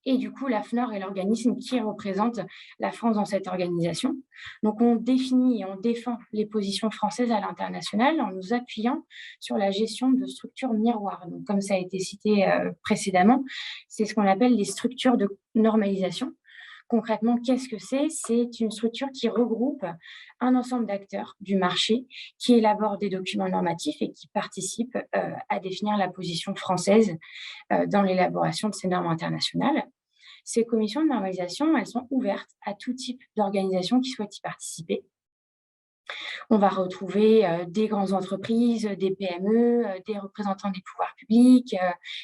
Et du coup, l'AFNOR est l'organisme qui représente la France dans cette organisation. Donc, on définit et on défend les positions françaises à l'international en nous appuyant sur la gestion de structures miroirs. Donc, comme ça a été cité précédemment, c'est ce qu'on appelle les structures de normalisation. Concrètement, qu'est-ce que c'est? C'est une structure qui regroupe un ensemble d'acteurs du marché qui élaborent des documents normatifs et qui participent à définir la position française dans l'élaboration de ces normes internationales. Ces commissions de normalisation, elles sont ouvertes à tout type d'organisation qui souhaitent y participer. On va retrouver des grandes entreprises, des PME, des représentants des pouvoirs publics,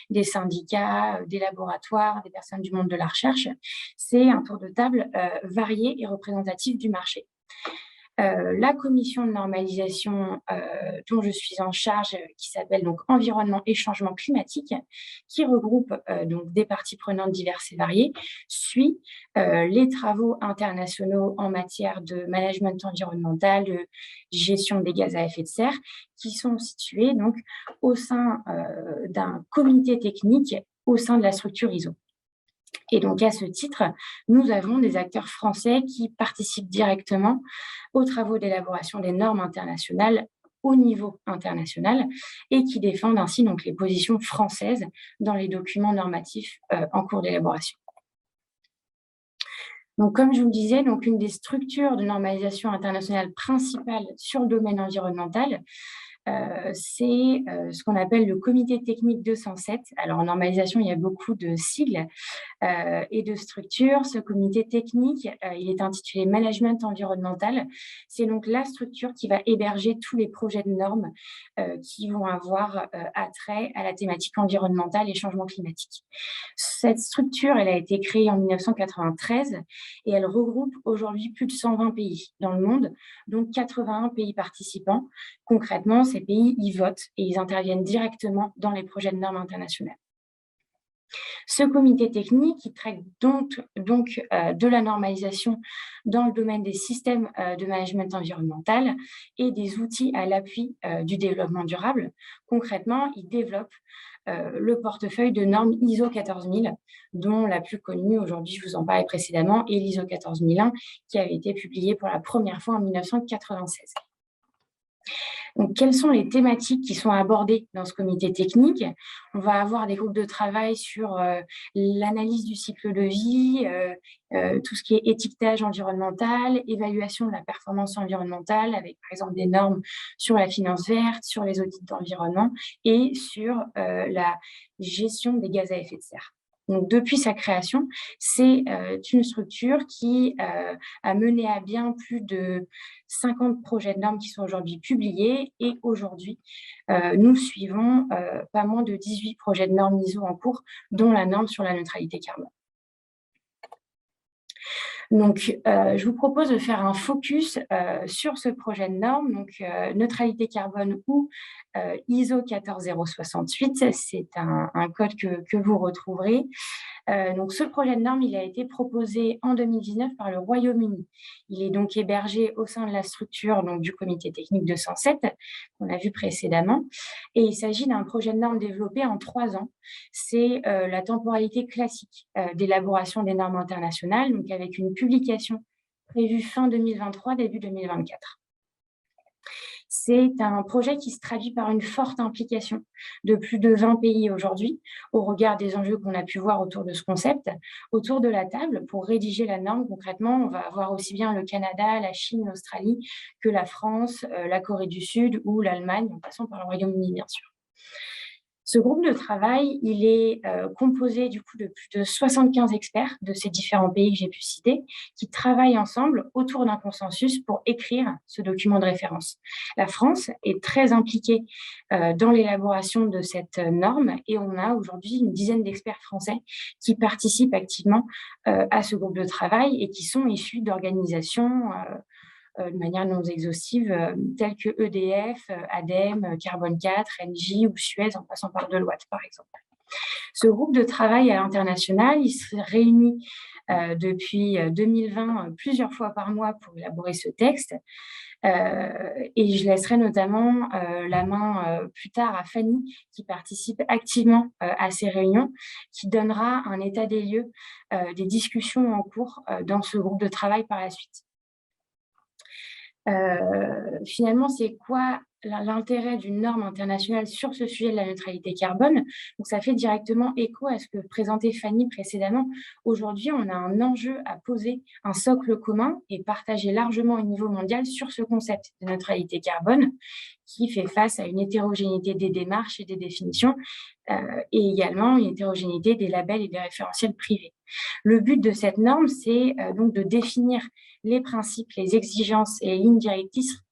des syndicats, des laboratoires, des personnes du monde de la recherche. C'est un tour de table varié et représentatif du marché. La commission de normalisation dont je suis en charge, qui s'appelle donc Environnement et Changement climatique, qui regroupe donc des parties prenantes diverses et variées, suit les travaux internationaux en matière de management environnemental, de gestion des gaz à effet de serre, qui sont situés donc au sein d'un comité technique au sein de la structure ISO. Et donc, à ce titre, nous avons des acteurs français qui participent directement aux travaux d'élaboration des normes internationales au niveau international et qui défendent ainsi donc, les positions françaises dans les documents normatifs en cours d'élaboration. Donc, comme je vous le disais, donc, une des structures de normalisation internationale principales sur le domaine environnemental, c'est ce qu'on appelle le comité technique 207. Alors, en normalisation, il y a beaucoup de sigles et de structures. Ce comité technique, il est intitulé Management environnemental. C'est donc la structure qui va héberger tous les projets de normes qui vont avoir attrait à la thématique environnementale et changement climatique. Cette structure, elle a été créée en 1993 et elle regroupe aujourd'hui plus de 120 pays dans le monde, donc 81 pays participants. Concrètement, ces pays y votent et ils interviennent directement dans les projets de normes internationales. Ce comité technique, qui traite donc de la normalisation dans le domaine des systèmes de management environnemental et des outils à l'appui du développement durable. Concrètement, il développe le portefeuille de normes ISO 14000, dont la plus connue aujourd'hui, je vous en parlais précédemment, est l'ISO 14001, qui avait été publiée pour la première fois en 1996. Donc, quelles sont les thématiques qui sont abordées dans ce comité technique? On va avoir des groupes de travail sur l'analyse du cycle de vie, tout ce qui est étiquetage environnemental, évaluation de la performance environnementale, avec par exemple des normes sur la finance verte, sur les audits d'environnement et sur la gestion des gaz à effet de serre. Donc, depuis sa création, c'est une structure qui a mené à bien plus de 50 projets de normes qui sont aujourd'hui publiés et aujourd'hui, nous suivons pas moins de 18 projets de normes ISO en cours, dont la norme sur la neutralité carbone. Donc, je vous propose de faire un focus sur ce projet de norme, donc neutralité carbone ou ISO 14068, c'est un code que vous retrouverez. Donc, ce projet de norme, il a été proposé en 2019 par le Royaume-Uni. Il est donc hébergé au sein de la structure donc, du comité technique 207 qu'on a vu précédemment. Et il s'agit d'un projet de norme développé en 3 ans. C'est la temporalité classique d'élaboration des normes internationales, donc avec une publication prévue fin 2023, début 2024. C'est un projet qui se traduit par une forte implication de plus de 20 pays aujourd'hui, au regard des enjeux qu'on a pu voir autour de ce concept. Autour de la table, pour rédiger la norme, concrètement, on va avoir aussi bien le Canada, la Chine, l'Australie, que la France, la Corée du Sud ou l'Allemagne, en passant par le Royaume-Uni, bien sûr. Ce groupe de travail, il est composé du coup de plus de 75 experts de ces différents pays que j'ai pu citer, qui travaillent ensemble autour d'un consensus pour écrire ce document de référence. La France est très impliquée dans l'élaboration de cette norme et on a aujourd'hui une dizaine d'experts français qui participent activement à ce groupe de travail et qui sont issus d'organisations de manière non exhaustive, telles que EDF, ADEME, Carbone 4, Engie ou Suez, en passant par Deloitte, par exemple. Ce groupe de travail à l'international, il se réunit depuis 2020 plusieurs fois par mois pour élaborer ce texte. Et je laisserai notamment la main plus tard à Fanny, qui participe activement à ces réunions, qui donnera un état des lieux des discussions en cours dans ce groupe de travail par la suite. Finalement, c'est quoi l'intérêt d'une norme internationale sur ce sujet de la neutralité carbone? Donc, ça fait directement écho à ce que présentait Fanny précédemment. Aujourd'hui, on a un enjeu à poser un socle commun et partager largement au niveau mondial sur ce concept de neutralité carbone qui fait face à une hétérogénéité des démarches et des définitions et également une hétérogénéité des labels et des référentiels privés. Le but de cette norme, c'est donc de définir les principes, les exigences et les lignes directrices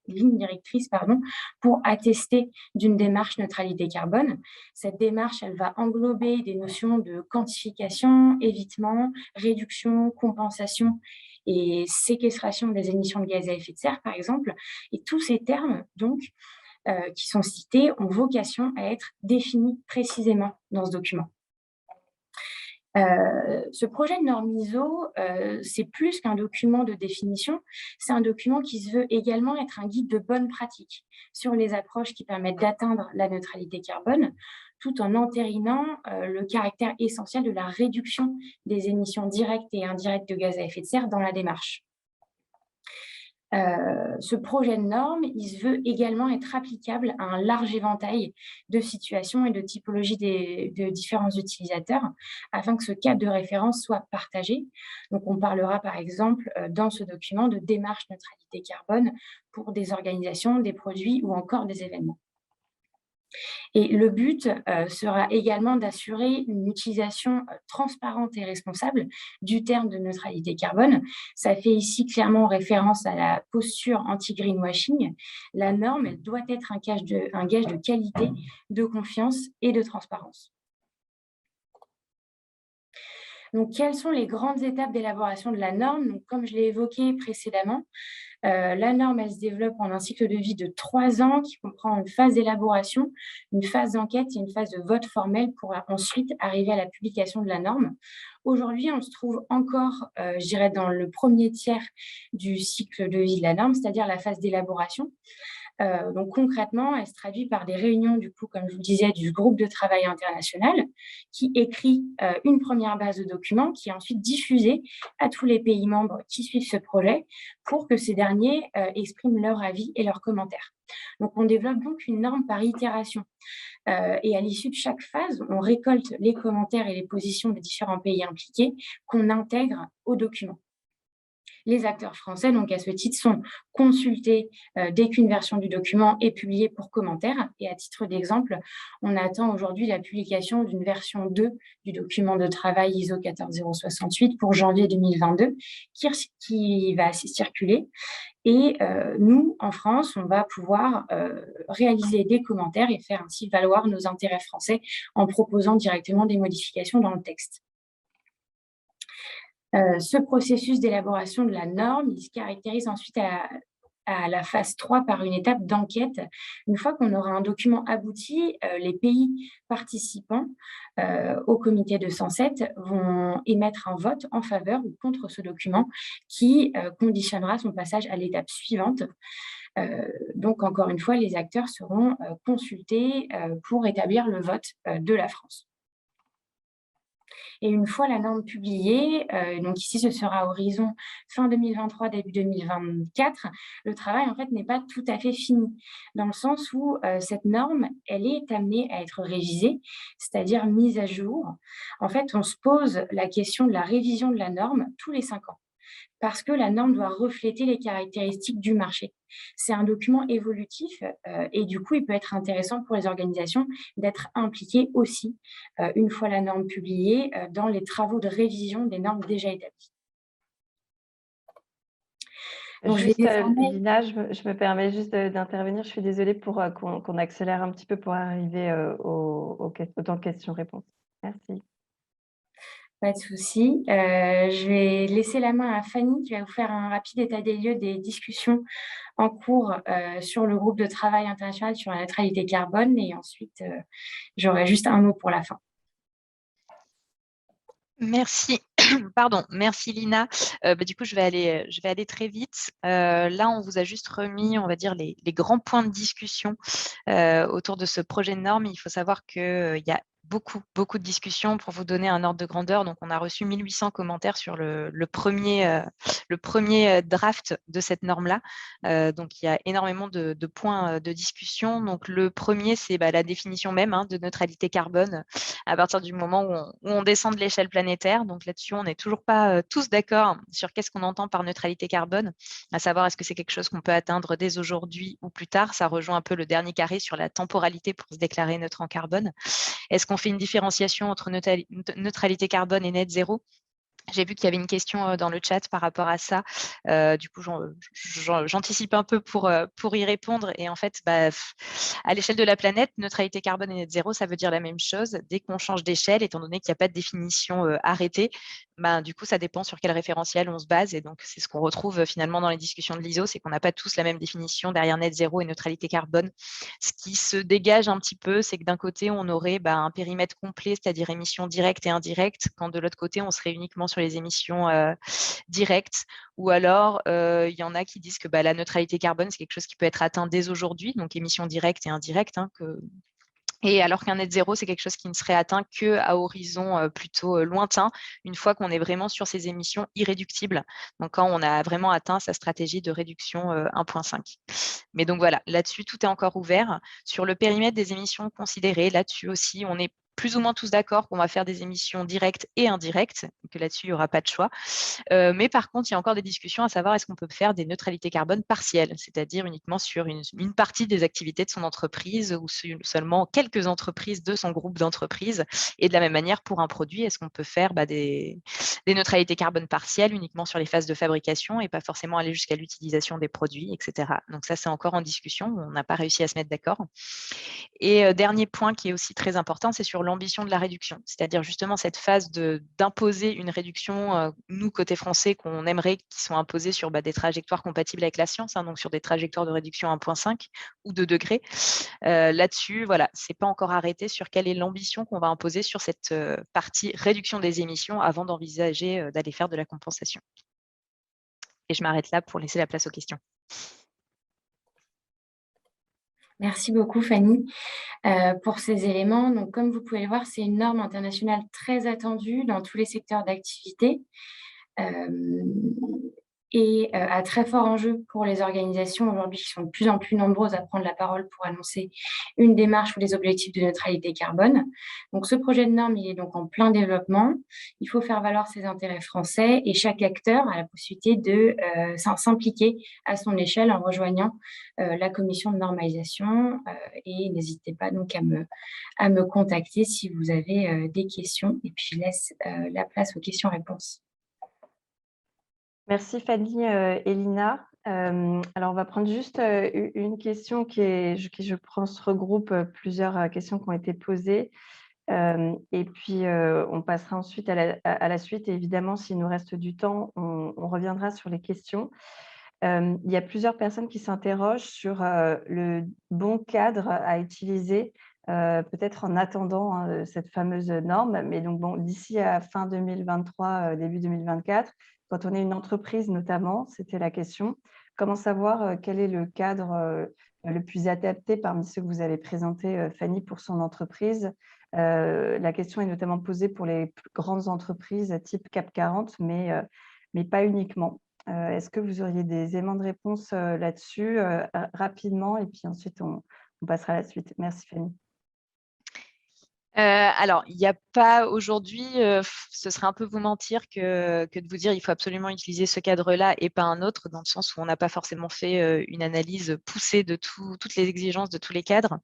pour attester d'une démarche neutralité carbone. Cette démarche, elle va englober des notions de quantification, évitement, réduction, compensation et séquestration des émissions de gaz à effet de serre, par exemple. Et tous ces termes, donc, qui sont cités, ont vocation à être définis précisément dans ce document. Ce projet de norme ISO, c'est plus qu'un document de définition, c'est un document qui se veut également être un guide de bonne pratique sur les approches qui permettent d'atteindre la neutralité carbone, tout en entérinant le caractère essentiel de la réduction des émissions directes et indirectes de gaz à effet de serre dans la démarche. Ce projet de norme, il se veut également être applicable à un large éventail de situations et de typologies de différents utilisateurs afin que ce cadre de référence soit partagé. Donc, on parlera par exemple dans ce document de démarche neutralité carbone pour des organisations, des produits ou encore des événements. Et le but sera également d'assurer une utilisation transparente et responsable du terme de neutralité carbone. Ça fait ici clairement référence à la posture anti-greenwashing. La norme, elle doit être un gage de qualité, de confiance et de transparence. Donc, quelles sont les grandes étapes d'élaboration de la norme? Donc, comme je l'ai évoqué précédemment, la norme, elle se développe en un cycle de vie de 3 ans qui comprend une phase d'élaboration, une phase d'enquête et une phase de vote formel pour ensuite arriver à la publication de la norme. Aujourd'hui, on se trouve encore, je dirais, dans le premier tiers du cycle de vie de la norme, c'est-à-dire la phase d'élaboration. Donc concrètement, elle se traduit par des réunions, du coup, comme je vous le disais, du groupe de travail international qui écrit une première base de documents qui est ensuite diffusée à tous les pays membres qui suivent ce projet pour que ces derniers expriment leur avis et leurs commentaires. Donc on développe donc une norme par itération. Et à l'issue de chaque phase, on récolte les commentaires et les positions des différents pays impliqués qu'on intègre au document. Les acteurs français, donc à ce titre, sont consultés dès qu'une version du document est publiée pour commentaire. Et à titre d'exemple, on attend aujourd'hui la publication d'une version 2 du document de travail ISO 14068 pour janvier 2022 qui va circuler. Et nous, en France, on va pouvoir réaliser des commentaires et faire ainsi valoir nos intérêts français en proposant directement des modifications dans le texte. Ce processus d'élaboration de la norme, il se caractérise ensuite à la phase 3 par une étape d'enquête. Une fois qu'on aura un document abouti, les pays participants au comité de 107 vont émettre un vote en faveur ou contre ce document qui conditionnera son passage à l'étape suivante. Donc, encore une fois, les acteurs seront consultés pour établir le vote de la France. Et une fois la norme publiée, donc ici ce sera horizon fin 2023, début 2024, le travail en fait n'est pas tout à fait fini, dans le sens où cette norme, elle est amenée à être révisée, c'est-à-dire mise à jour. En fait, on se pose la question de la révision de la norme tous les 5 ans, parce que la norme doit refléter les caractéristiques du marché. C'est un document évolutif et du coup, il peut être intéressant pour les organisations d'être impliquées aussi, une fois la norme publiée, dans les travaux de révision des normes déjà établies. Donc, Lina, je me permets juste d'intervenir. Je suis désolée pour qu'on accélère un petit peu pour arriver au temps de questions-réponses. Merci. Pas de souci. Je vais laisser la main à Fanny qui va vous faire un rapide état des lieux des discussions en cours sur le groupe de travail international sur la neutralité carbone et ensuite, j'aurai juste un mot pour la fin. Merci. Pardon, merci Lina. Du coup, je vais aller très vite. Là, on vous a juste remis, on va dire, les grands points de discussion autour de ce projet de norme. Il faut savoir qu'il y a beaucoup de discussions pour vous donner un ordre de grandeur. Donc, on a reçu 1800 commentaires sur le premier draft de cette norme-là. Donc, il y a énormément de points de discussion. Donc, le premier, c'est la définition même de neutralité carbone à partir du moment où on descend de l'échelle planétaire. Donc, là-dessus, on n'est toujours pas tous d'accord sur qu'est-ce qu'on entend par neutralité carbone, à savoir est-ce que c'est quelque chose qu'on peut atteindre dès aujourd'hui ou plus tard. Ça rejoint un peu le dernier carré sur la temporalité pour se déclarer neutre en carbone. Est-ce qu'on fait une différenciation entre neutralité carbone et net zéro? J'ai vu qu'il y avait une question dans le chat par rapport à ça. Du coup, j'anticipe un peu pour y répondre. Et en fait, à l'échelle de la planète, neutralité carbone et net zéro, ça veut dire la même chose. Dès qu'on change d'échelle, étant donné qu'il n'y a pas de définition arrêtée, du coup, ça dépend sur quel référentiel on se base. Et donc, c'est ce qu'on retrouve finalement dans les discussions de l'ISO, c'est qu'on n'a pas tous la même définition derrière net zéro et neutralité carbone. Ce qui se dégage un petit peu, c'est que d'un côté, on aurait un périmètre complet, c'est-à-dire émissions directes et indirectes, quand de l'autre côté, on serait uniquement sur les émissions directes. Ou alors, il y en a qui disent que la neutralité carbone, c'est quelque chose qui peut être atteint dès aujourd'hui, donc émissions directes et indirectes, et alors qu'un net zéro, c'est quelque chose qui ne serait atteint qu'à horizon plutôt lointain, une fois qu'on est vraiment sur ces émissions irréductibles. Donc, quand on a vraiment atteint sa stratégie de réduction 1,5. Mais donc voilà, là-dessus, tout est encore ouvert. Sur le périmètre des émissions considérées, là-dessus aussi, on est plus ou moins tous d'accord qu'on va faire des émissions directes et indirectes, que là-dessus, il n'y aura pas de choix. Mais par contre, il y a encore des discussions à savoir est-ce qu'on peut faire des neutralités carbone partielles, c'est-à-dire uniquement sur une partie des activités de son entreprise ou seulement quelques entreprises de son groupe d'entreprises. Et de la même manière, pour un produit, est-ce qu'on peut faire des neutralités carbone partielles uniquement sur les phases de fabrication et pas forcément aller jusqu'à l'utilisation des produits, etc. Donc ça, c'est encore en discussion. On n'a pas réussi à se mettre d'accord. Et dernier point qui est aussi très important, c'est sur l'ambition de la réduction, c'est-à-dire justement cette phase d'imposer une réduction, nous, côté français, qu'on aimerait qu'ils soient imposés sur des trajectoires compatibles avec la science, donc sur des trajectoires de réduction 1,5 ou 2 degrés. Là-dessus, voilà, ce n'est pas encore arrêté sur quelle est l'ambition qu'on va imposer sur cette partie réduction des émissions avant d'envisager d'aller faire de la compensation. Et je m'arrête là pour laisser la place aux questions. Merci beaucoup, Fanny, pour ces éléments. Donc, comme vous pouvez le voir, c'est une norme internationale très attendue dans tous les secteurs d'activité et à très fort enjeu pour les organisations aujourd'hui qui sont de plus en plus nombreuses à prendre la parole pour annoncer une démarche ou des objectifs de neutralité carbone. Donc, ce projet de norme, il est donc en plein développement. Il faut faire valoir ses intérêts français et chaque acteur a la possibilité de s'impliquer à son échelle en rejoignant la commission de normalisation et n'hésitez pas donc à me contacter si vous avez des questions. Et puis, je laisse la place aux questions-réponses. Merci Fanny, Elina. Alors, on va prendre juste une question qui, je pense, regroupe plusieurs questions qui ont été posées. Et puis, on passera ensuite à la suite. Et évidemment, s'il nous reste du temps, on reviendra sur les questions. Il y a plusieurs personnes qui s'interrogent sur le bon cadre à utiliser, peut-être en attendant cette fameuse norme. Mais donc, bon, d'ici à fin 2023, début 2024, quand on est une entreprise notamment, c'était la question. Comment savoir quel est le cadre le plus adapté parmi ceux que vous avez présentés, Fanny, pour son entreprise? La question est notamment posée pour les plus grandes entreprises type CAC 40, mais pas uniquement. Est-ce que vous auriez des éléments de réponse là-dessus rapidement? Et puis ensuite, on passera à la suite. Merci, Fanny. Alors, il n'y a pas aujourd'hui, ce serait un peu vous mentir que de vous dire il faut absolument utiliser ce cadre-là et pas un autre, dans le sens où on n'a pas forcément fait une analyse poussée de toutes les exigences de tous les cadres.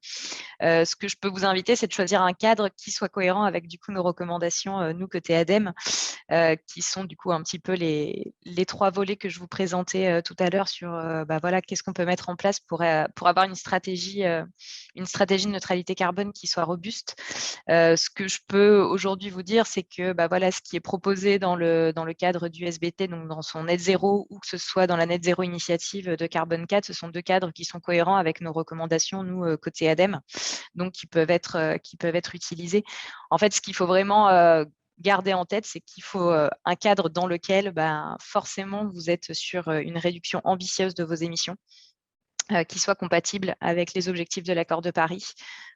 Ce que je peux vous inviter, c'est de choisir un cadre qui soit cohérent avec du coup nos recommandations, nous côté ADEME, qui sont du coup un petit peu les 3 volets que je vous présentais tout à l'heure sur voilà, qu'est-ce qu'on peut mettre en place pour avoir une stratégie de neutralité carbone qui soit robuste. Ce que je peux aujourd'hui vous dire, c'est que voilà, ce qui est proposé dans le cadre du SBT, donc dans son net zéro ou que ce soit dans la net zéro initiative de Carbone 4, ce sont 2 cadres qui sont cohérents avec nos recommandations, nous, côté ADEME, donc qui peuvent être utilisés. En fait, ce qu'il faut vraiment garder en tête, c'est qu'il faut un cadre dans lequel forcément vous êtes sur une réduction ambitieuse de vos émissions, qui soit compatible avec les objectifs de l'accord de Paris,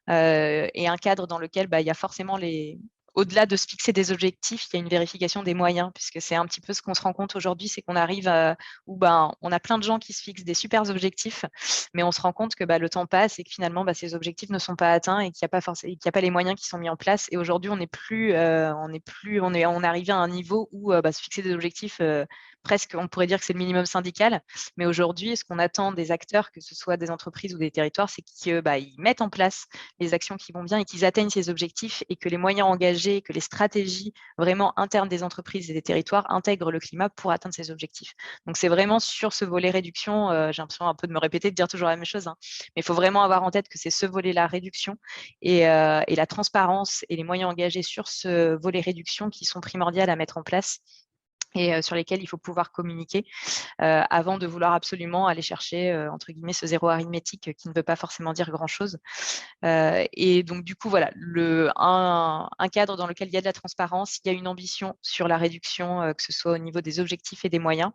et un cadre dans lequel il y a forcément au-delà de se fixer des objectifs, il y a une vérification des moyens, puisque c'est un petit peu ce qu'on se rend compte aujourd'hui, c'est qu'on arrive où on a plein de gens qui se fixent des super objectifs, mais on se rend compte que le temps passe et que finalement ces objectifs ne sont pas atteints et qu'il n'y a pas les moyens qui sont mis en place. Et aujourd'hui, on est arrivé à un niveau où se fixer des objectifs, presque, on pourrait dire que c'est le minimum syndical. Mais aujourd'hui, ce qu'on attend des acteurs, que ce soit des entreprises ou des territoires, c'est qu'ils mettent en place les actions qui vont bien et qu'ils atteignent ces objectifs et que les moyens engagés projets, que les stratégies vraiment internes des entreprises et des territoires intègrent le climat pour atteindre ces objectifs. Donc, c'est vraiment sur ce volet réduction, j'ai l'impression un peu de me répéter, de dire toujours la même chose, hein, mais il faut vraiment avoir en tête que c'est ce volet-là, réduction, et la transparence et les moyens engagés sur ce volet réduction qui sont primordiaux à mettre en place et sur lesquels il faut pouvoir communiquer avant de vouloir absolument aller chercher, entre guillemets, ce zéro arithmétique qui ne veut pas forcément dire grand-chose. Et donc, du coup, voilà, un cadre dans lequel il y a de la transparence, il y a une ambition sur la réduction, que ce soit au niveau des objectifs et des moyens,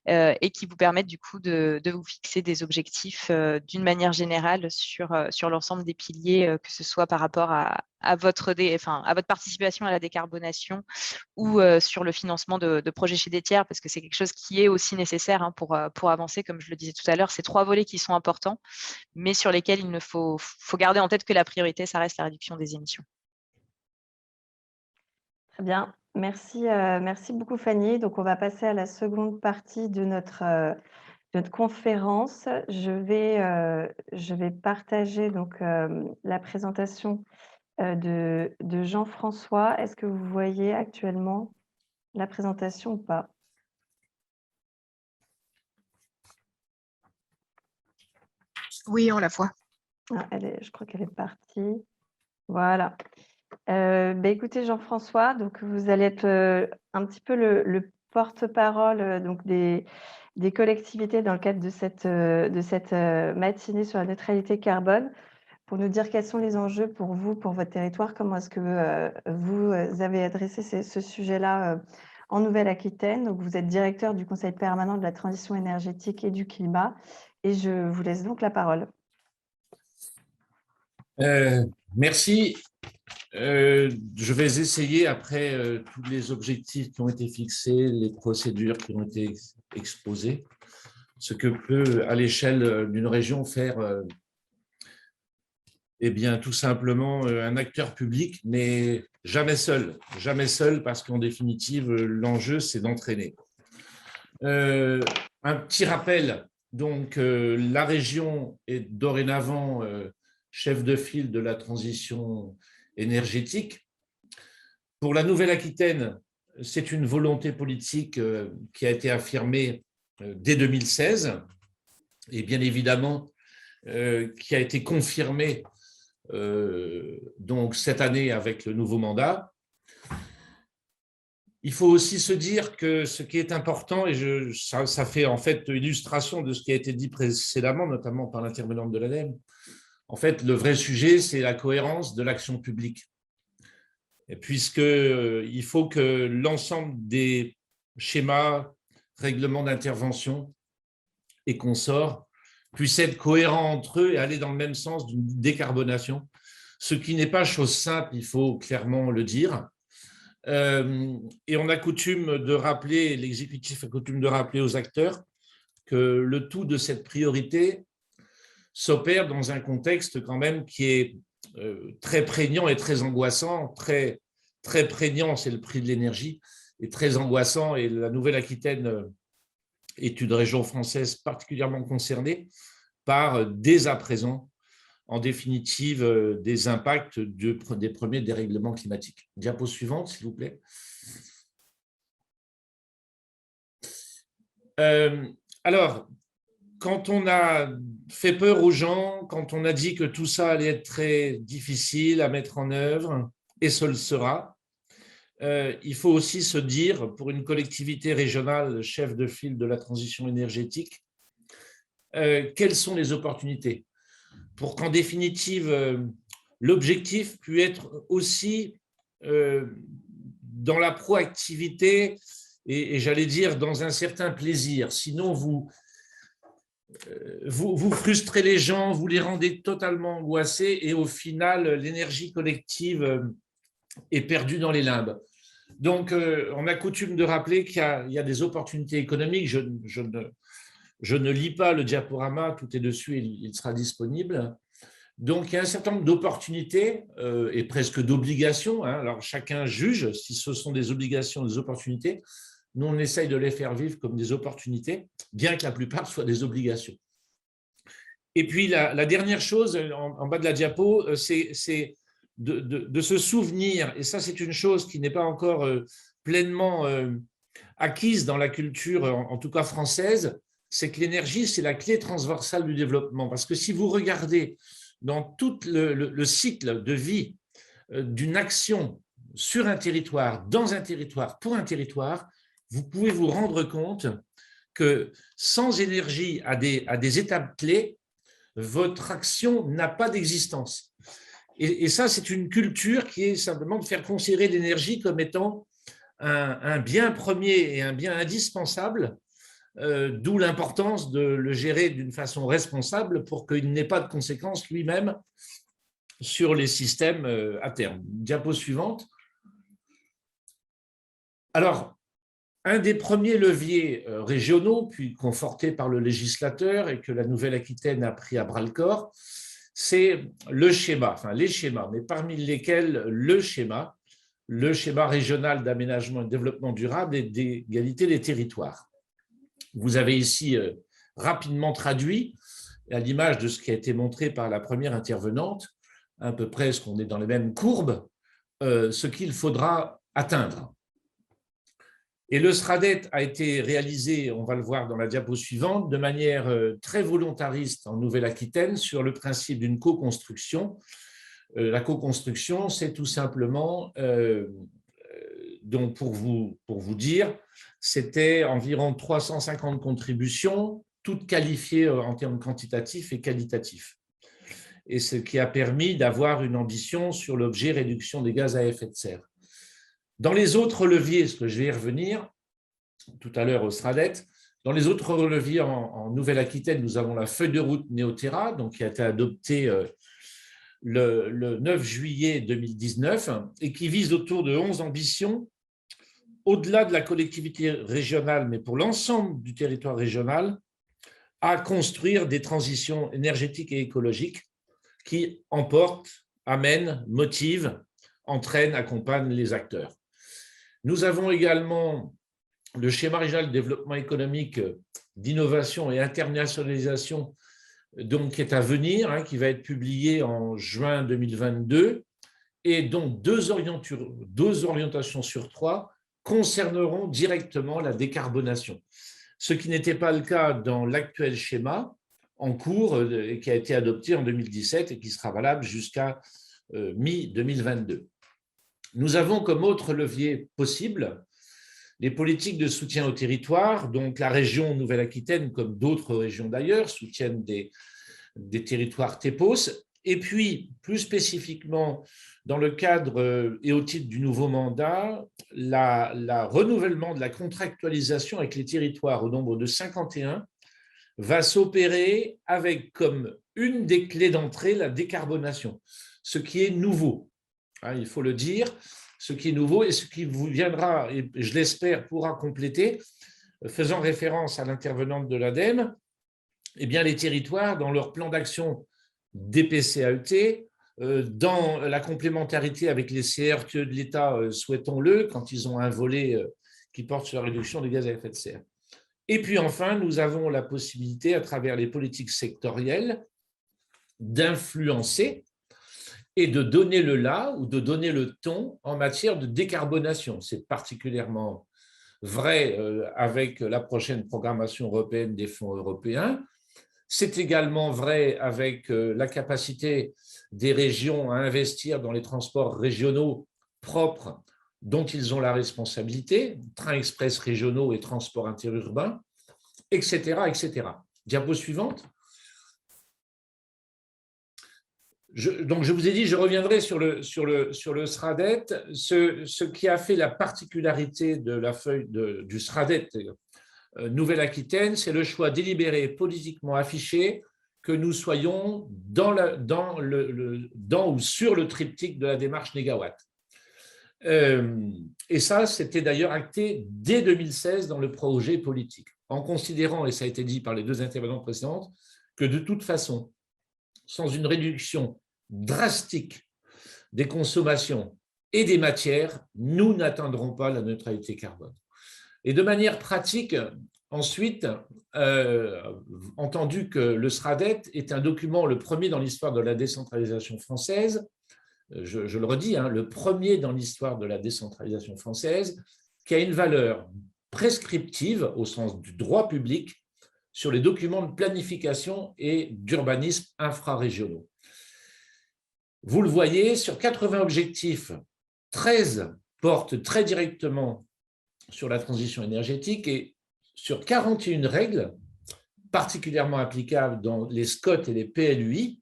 et qui vous permettent du coup de vous fixer des objectifs d'une manière générale sur l'ensemble des piliers, que ce soit par rapport à votre participation à la décarbonation ou sur le financement de projets chez des tiers, parce que c'est quelque chose qui est aussi nécessaire pour avancer, comme je le disais tout à l'heure. C'est 3 volets qui sont importants, mais sur lesquels il faut garder en tête que la priorité, ça reste la réduction des émissions. Très bien, merci beaucoup Fanny. Donc on va passer à la seconde partie de notre conférence. Je vais partager donc la présentation de Jean-François. Est-ce que vous voyez actuellement la présentation ou pas? Oui, on la voit. Ah, je crois qu'elle est partie. Voilà. Écoutez Jean-François, donc vous allez être un petit peu le porte-parole donc des collectivités dans le cadre de cette matinée sur la neutralité carbone, pour nous dire quels sont les enjeux pour vous, pour votre territoire, comment est-ce que vous avez adressé ce sujet-là en Nouvelle-Aquitaine. Donc vous êtes directeur du Conseil permanent de la transition énergétique et du climat, et je vous laisse donc la parole. Merci. Je vais essayer, après tous les objectifs qui ont été fixés, les procédures qui ont été exposées, ce que peut, à l'échelle d'une région, faire eh bien, tout simplement un acteur public, mais jamais seul, parce qu'en définitive, l'enjeu, c'est d'entraîner. Un petit rappel, donc la région est dorénavant chef de file de la transition énergétique. Pour la Nouvelle-Aquitaine, c'est une volonté politique qui a été affirmée dès 2016 et bien évidemment qui a été confirmée donc cette année avec le nouveau mandat. Il faut aussi se dire que ce qui est important, et ça fait en fait illustration de ce qui a été dit précédemment, notamment par l'intervenante de l'ADEME, en fait, le vrai sujet, c'est la cohérence de l'action publique. Puisqu'il faut que l'ensemble des schémas, règlements d'intervention et consorts puissent être cohérents entre eux et aller dans le même sens d'une décarbonation, ce qui n'est pas chose simple, il faut clairement le dire. Et on a coutume de rappeler, l'exécutif a coutume de rappeler aux acteurs que le tout de cette priorité s'opère dans un contexte quand même qui est très prégnant et très angoissant. Très, très prégnant, c'est le prix de l'énergie, et très angoissant, et la Nouvelle-Aquitaine est une région française particulièrement concernée par, dès à présent, en définitive, des impacts des premiers dérèglements climatiques. Diapo suivante, s'il vous plaît. Alors, quand on a fait peur aux gens, quand on a dit que tout ça allait être très difficile à mettre en œuvre, et ce le sera, il faut aussi se dire, pour une collectivité régionale chef de file de la transition énergétique, quelles sont les opportunités pour qu'en définitive, l'objectif puisse être aussi dans la proactivité et j'allais dire dans un certain plaisir. Sinon, vous frustrez les gens, vous les rendez totalement angoissés et au final, l'énergie collective est perdue dans les limbes. Donc, on a coutume de rappeler qu'il y a des opportunités économiques. Je ne lis pas le diaporama, tout est dessus, il sera disponible. Donc, il y a un certain nombre d'opportunités et presque d'obligations. Alors, chacun juge si ce sont des obligations ou des opportunités. Nous, on essaye de les faire vivre comme des opportunités, bien que la plupart soient des obligations. Et puis, la dernière chose, en bas de la diapo, c'est de se souvenir, et ça c'est une chose qui n'est pas encore pleinement acquise dans la culture, en tout cas française, c'est que l'énergie, c'est la clé transversale du développement. Parce que si vous regardez dans tout le cycle de vie d'une action sur un territoire, dans un territoire, pour un territoire, vous pouvez vous rendre compte que sans énergie à des étapes clés, votre action n'a pas d'existence. Et ça, c'est une culture qui est simplement de faire considérer l'énergie comme étant un bien premier et un bien indispensable, d'où l'importance de le gérer d'une façon responsable pour qu'il n'ait pas de conséquences lui-même sur les systèmes à terme. Diapo suivante. Alors, un des premiers leviers régionaux, puis confortés par le législateur et que la Nouvelle-Aquitaine a pris à bras-le-corps, c'est le schéma, enfin les schémas, mais parmi lesquels le schéma régional d'aménagement et de développement durable et d'égalité des territoires. Vous avez ici rapidement traduit, à l'image de ce qui a été montré par la première intervenante, à peu près ce qu'on est dans les mêmes courbes, ce qu'il faudra atteindre. Et le SRADET a été réalisé, on va le voir dans la diapo suivante, de manière très volontariste en Nouvelle-Aquitaine sur le principe d'une co-construction. La co-construction, c'est tout simplement, donc pour vous dire, c'était environ 350 contributions, toutes qualifiées en termes quantitatifs et qualitatifs. Et ce qui a permis d'avoir une ambition sur l'objet réduction des gaz à effet de serre. Dans les autres leviers, ce que je vais y revenir tout à l'heure au SRADET, dans les autres leviers en Nouvelle-Aquitaine, nous avons la feuille de route Néoterra, donc qui a été adoptée le 9 juillet 2019 et qui vise autour de 11 ambitions, au-delà de la collectivité régionale, mais pour l'ensemble du territoire régional, à construire des transitions énergétiques et écologiques qui emportent, amènent, motivent, entraînent, accompagnent les acteurs. Nous avons également le schéma régional de développement économique, d'innovation et internationalisation, donc, qui est à venir, qui va être publié en juin 2022, et dont deux orientations sur 3 concerneront directement la décarbonation. Ce qui n'était pas le cas dans l'actuel schéma en cours et qui a été adopté en 2017 et qui sera valable jusqu'à mi-2022. Nous avons comme autre levier possible les politiques de soutien au territoire, donc la région Nouvelle-Aquitaine, comme d'autres régions d'ailleurs, soutiennent des territoires TEPOS, et puis plus spécifiquement dans le cadre et au titre du nouveau mandat, la renouvellement de la contractualisation avec les territoires au nombre de 51 va s'opérer avec comme une des clés d'entrée la décarbonation, ce qui est nouveau. Il faut le dire, ce qui est nouveau et ce qui vous viendra, et je l'espère, pourra compléter, faisant référence à l'intervenante de l'ADEME, eh bien, les territoires, dans leur plan d'action DPCAET, dans la complémentarité avec les CRTE de l'État, souhaitons-le, quand ils ont un volet qui porte sur la réduction des gaz à effet de serre. Et puis enfin, nous avons la possibilité, à travers les politiques sectorielles, d'influencer et de donner le là ou de donner le ton en matière de décarbonation. C'est particulièrement vrai avec la prochaine programmation européenne des fonds européens. C'est également vrai avec la capacité des régions à investir dans les transports régionaux propres dont ils ont la responsabilité, trains express régionaux et transports interurbains, etc., etc. Diapo suivante. Donc, je vous ai dit, je reviendrai sur le SRADET. Ce qui a fait la particularité de la feuille du SRADET Nouvelle-Aquitaine, c'est le choix délibéré, politiquement affiché, que nous soyons dans ou sur le triptyque de la démarche négawatt. Et ça, c'était d'ailleurs acté dès 2016 dans le projet politique, en considérant, et ça a été dit par les deux intervenants précédentes, que de toute façon, sans une réduction drastique des consommations et des matières, nous n'atteindrons pas la neutralité carbone. Et de manière pratique, ensuite, entendu que le SRADET est un document, le premier dans l'histoire de la décentralisation française, je le redis, hein, le premier dans l'histoire de la décentralisation française, qui a une valeur prescriptive au sens du droit public sur les documents de planification et d'urbanisme infrarégionaux. Vous le voyez, sur 80 objectifs, 13 portent très directement sur la transition énergétique et sur 41 règles particulièrement applicables dans les SCOT et les PLUI,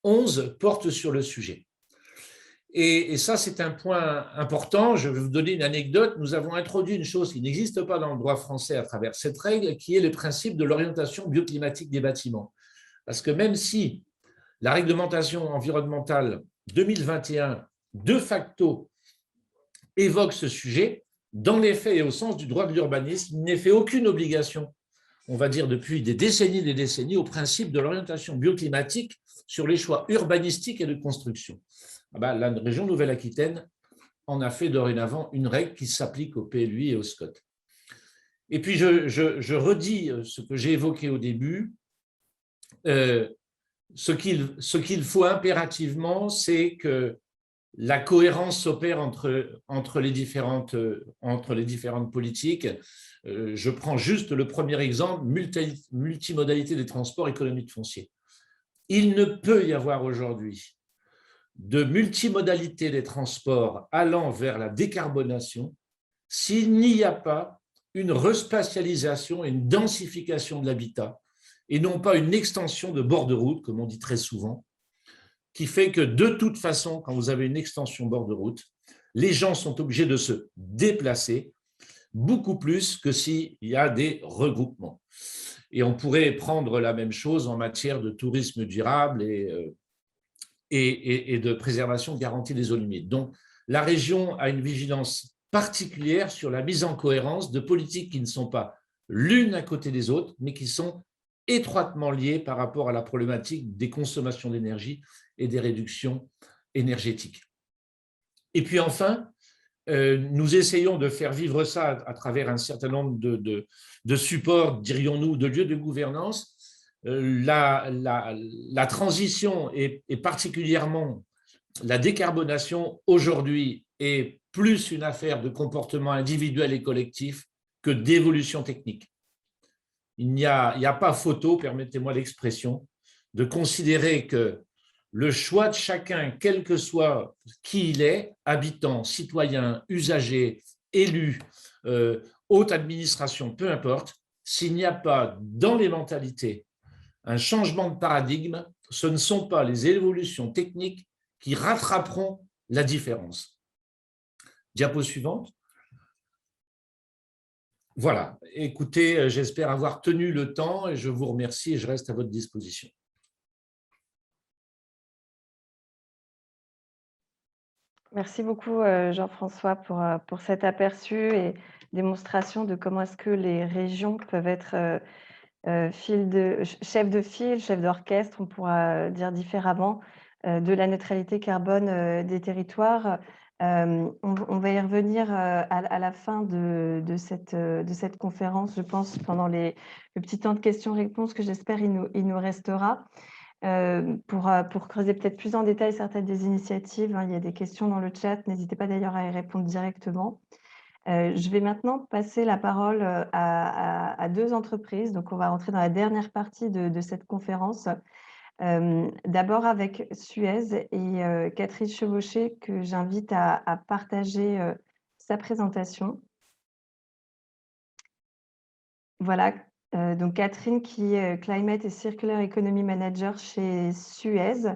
11 portent sur le sujet. Et ça, c'est un point important. Je vais vous donner une anecdote. Nous avons introduit une chose qui n'existe pas dans le droit français à travers cette règle, qui est le principe de l'orientation bioclimatique des bâtiments. Parce que même si la réglementation environnementale 2021, de facto, évoque ce sujet, dans les faits et au sens du droit de l'urbanisme, il n'est fait aucune obligation, on va dire depuis des décennies, au principe de l'orientation bioclimatique sur les choix urbanistiques et de construction. La région Nouvelle-Aquitaine en a fait dorénavant une règle qui s'applique au PLUI et au SCOT. Et puis, je redis ce que j'ai évoqué au début. Ce qu'il faut impérativement, c'est que la cohérence s'opère entre les différentes politiques. Je prends juste le premier exemple, multimodalité des transports, économie de foncier. Il ne peut y avoir aujourd'hui de multimodalité des transports allant vers la décarbonation s'il n'y a pas une respatialisation et une densification de l'habitat et non pas une extension de bord de route, comme on dit très souvent, qui fait que de toute façon, quand vous avez une extension bord de route, les gens sont obligés de se déplacer beaucoup plus que s'il y a des regroupements. Et on pourrait prendre la même chose en matière de tourisme durable et de préservation de garantie des eaux humides. Donc, la région a une vigilance particulière sur la mise en cohérence de politiques qui ne sont pas l'une à côté des autres, mais qui sont étroitement liées par rapport à la problématique des consommations d'énergie et des réductions énergétiques. Et puis enfin, nous essayons de faire vivre ça à travers un certain nombre de supports, dirions-nous, de lieux de gouvernance. La transition et particulièrement la décarbonation aujourd'hui est plus une affaire de comportement individuel et collectif que d'évolution technique. Il n'y a pas photo, permettez-moi l'expression, de considérer que le choix de chacun, quel que soit qui il est, habitant, citoyen, usager, élu, haute administration, peu importe, s'il n'y a pas dans les mentalités un changement de paradigme, ce ne sont pas les évolutions techniques qui rattraperont la différence. Diapo suivante. Voilà, écoutez, j'espère avoir tenu le temps et je vous remercie et je reste à votre disposition. Merci beaucoup Jean-François pour cet aperçu et démonstration de comment est-ce que les régions peuvent être chef de file, chef d'orchestre, on pourra dire différemment, de la neutralité carbone des territoires. On va y revenir à la fin de cette conférence, je pense, pendant le petit temps de questions-réponses que j'espère il nous restera. Pour creuser peut-être plus en détail certaines des initiatives, hein, il y a des questions dans le chat, n'hésitez pas d'ailleurs à y répondre directement. Je vais maintenant passer la parole à deux entreprises. Donc, on va rentrer dans la dernière partie de cette conférence. D'abord avec Suez et Catherine Chevauché, que j'invite à partager sa présentation. Voilà, donc Catherine qui est Climate et Circular Economy Manager chez Suez.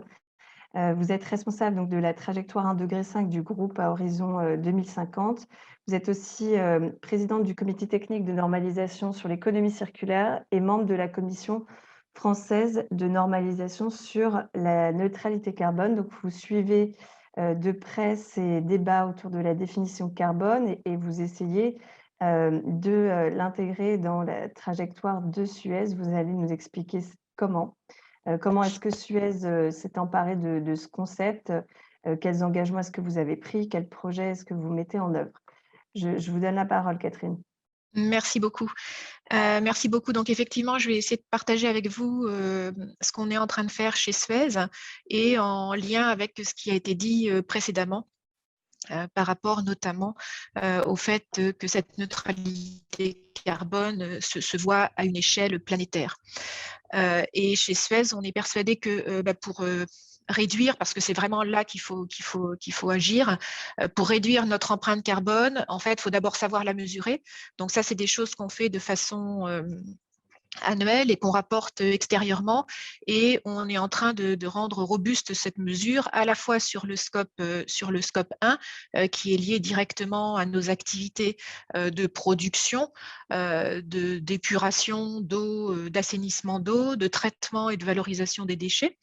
Vous êtes responsable donc de la trajectoire 1,5 degré du groupe à horizon 2050. Vous êtes aussi présidente du comité technique de normalisation sur l'économie circulaire et membre de la commission française de normalisation sur la neutralité carbone. Donc, vous suivez de près ces débats autour de la définition carbone et vous essayez de l'intégrer dans la trajectoire de Suez. Vous allez nous expliquer comment. Comment est-ce que Suez s'est emparé de ce concept? Quels engagements est-ce que vous avez pris? Quels projets est-ce que vous mettez en œuvre? Je vous donne la parole, Catherine. Merci beaucoup. Merci beaucoup. Donc, effectivement, je vais essayer de partager avec vous ce qu'on est en train de faire chez Suez et en lien avec ce qui a été dit précédemment par rapport notamment au fait que cette neutralité carbone se voit à une échelle planétaire. Et chez Suez, on est persuadé que pour réduire, parce que c'est vraiment là qu'il faut agir, pour réduire notre empreinte carbone, en fait, il faut d'abord savoir la mesurer. Donc ça, c'est des choses qu'on fait de façon annuelle et qu'on rapporte extérieurement, et on est en train de rendre robuste cette mesure à la fois sur le scope 1 qui est lié directement à nos activités de production, d'épuration d'eau, d'assainissement d'eau, de traitement et de valorisation des déchets.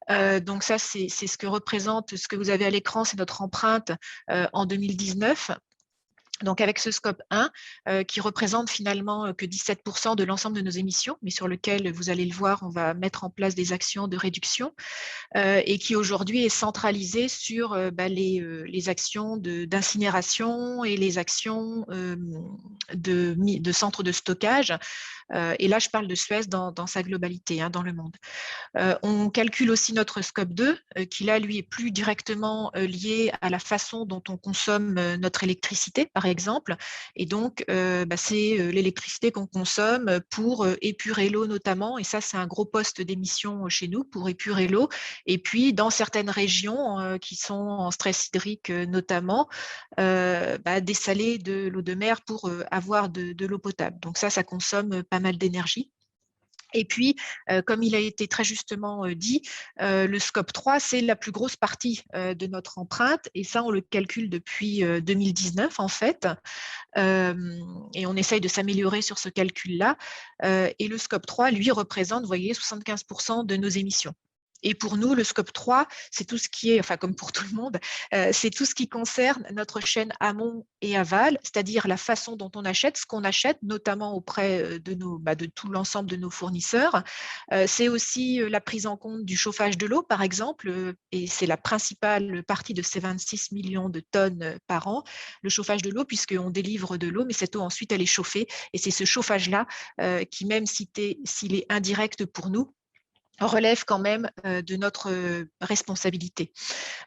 Donc ça, c'est ce que représente, ce que vous avez à l'écran, c'est notre empreinte en 2019. Donc avec ce scope 1 qui représente finalement que 17% de l'ensemble de nos émissions, mais sur lequel, vous allez le voir, on va mettre en place des actions de réduction et qui aujourd'hui est centralisé sur les actions d'incinération et les actions de centres de stockage. Et là, je parle de Suez dans sa globalité, dans le monde. On calcule aussi notre scope 2, qui là, lui, est plus directement lié à la façon dont on consomme notre électricité, par exemple. Et donc, c'est l'électricité qu'on consomme pour épurer l'eau notamment. Et ça, c'est un gros poste d'émission chez nous pour épurer l'eau. Et puis, dans certaines régions qui sont en stress hydrique notamment, dessaler de l'eau de mer pour avoir de l'eau potable. Donc ça consomme pas mal d'énergie. Et puis, comme il a été très justement dit, le scope 3, c'est la plus grosse partie de notre empreinte, et ça, on le calcule depuis 2019, en fait, et on essaye de s'améliorer sur ce calcul-là. Et le scope 3, lui, représente, vous voyez, 75% de nos émissions. Et pour nous, le scope 3, c'est tout ce qui est, enfin comme pour tout le monde, c'est tout ce qui concerne notre chaîne amont et aval, c'est-à-dire la façon dont on achète, ce qu'on achète, notamment auprès de tout l'ensemble de nos fournisseurs. C'est aussi la prise en compte du chauffage de l'eau, par exemple, et c'est la principale partie de ces 26 millions de tonnes par an, le chauffage de l'eau, puisqu'on délivre de l'eau, mais cette eau, ensuite, elle est chauffée. Et c'est ce chauffage-là qui, même s'il est indirect pour nous, relève quand même de notre responsabilité.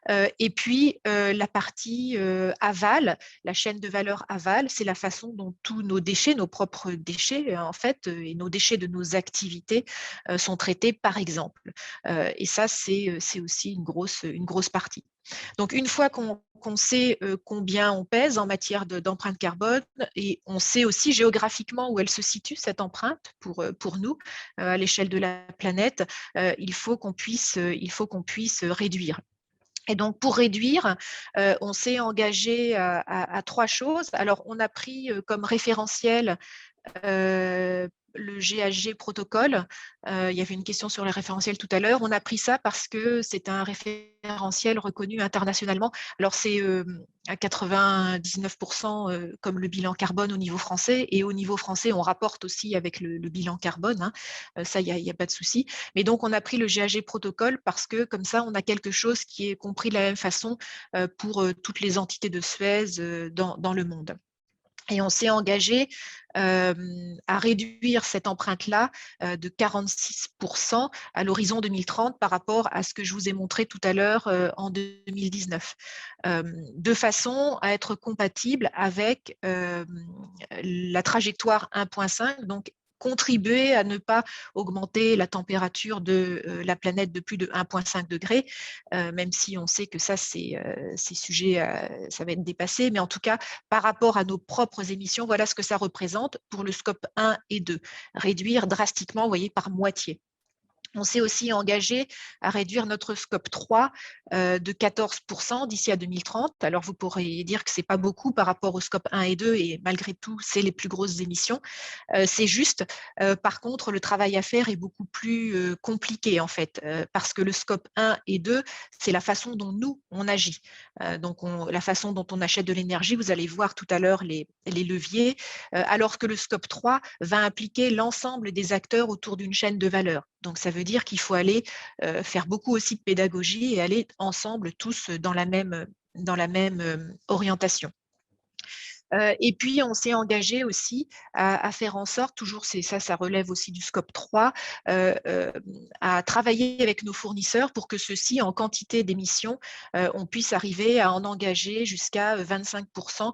Et puis, la partie aval, la chaîne de valeur aval, c'est la façon dont tous nos déchets, nos propres déchets, en fait, et nos déchets de nos activités sont traités, par exemple. Et ça, c'est aussi une grosse partie. Donc, une fois qu'on sait combien on pèse en matière d'empreinte carbone, et on sait aussi géographiquement où elle se situe, cette empreinte, pour nous, à l'échelle de la planète, il faut qu'on puisse réduire. Et donc, pour réduire, on s'est engagé à 3 choses. Alors, on a pris comme référentiel le GHG protocole. Il y avait une question sur les référentiels tout à l'heure. On a pris ça parce que c'est un référentiel reconnu internationalement. Alors, c'est à 99% comme le bilan carbone au niveau français. Et au niveau français, on rapporte aussi avec le bilan carbone. Ça, il n'y a pas de souci. Mais donc, on a pris le GHG protocole parce que, comme ça, on a quelque chose qui est compris de la même façon pour toutes les entités de Suez dans le monde. Et on s'est engagé à réduire cette empreinte-là de 46% à l'horizon 2030 par rapport à ce que je vous ai montré tout à l'heure en 2019, de façon à être compatible avec la trajectoire 1.5, donc contribuer à ne pas augmenter la température de la planète de plus de 1,5 degré, même si on sait que ça, c'est sujet, ça va être dépassé. Mais en tout cas, par rapport à nos propres émissions, voilà ce que ça représente pour le scope 1 et 2. Réduire drastiquement, vous voyez, par moitié. On s'est aussi engagé à réduire notre scope 3 de 14% d'ici à 2030. Alors, vous pourriez dire que ce n'est pas beaucoup par rapport au scope 1 et 2, et malgré tout, c'est les plus grosses émissions. C'est juste. Par contre, le travail à faire est beaucoup plus compliqué, en fait, parce que le scope 1 et 2, c'est la façon dont nous, on agit. Donc, la façon dont on achète de l'énergie, vous allez voir tout à l'heure les leviers, alors que le scope 3 va impliquer l'ensemble des acteurs autour d'une chaîne de valeur. Donc, ça veut dire qu'il faut aller faire beaucoup aussi de pédagogie et aller ensemble tous dans la même orientation. Et puis, on s'est engagé aussi à faire en sorte, toujours ça relève aussi du scope 3, à travailler avec nos fournisseurs pour que ceux-ci, en quantité d'émissions, on puisse arriver à en engager jusqu'à 25%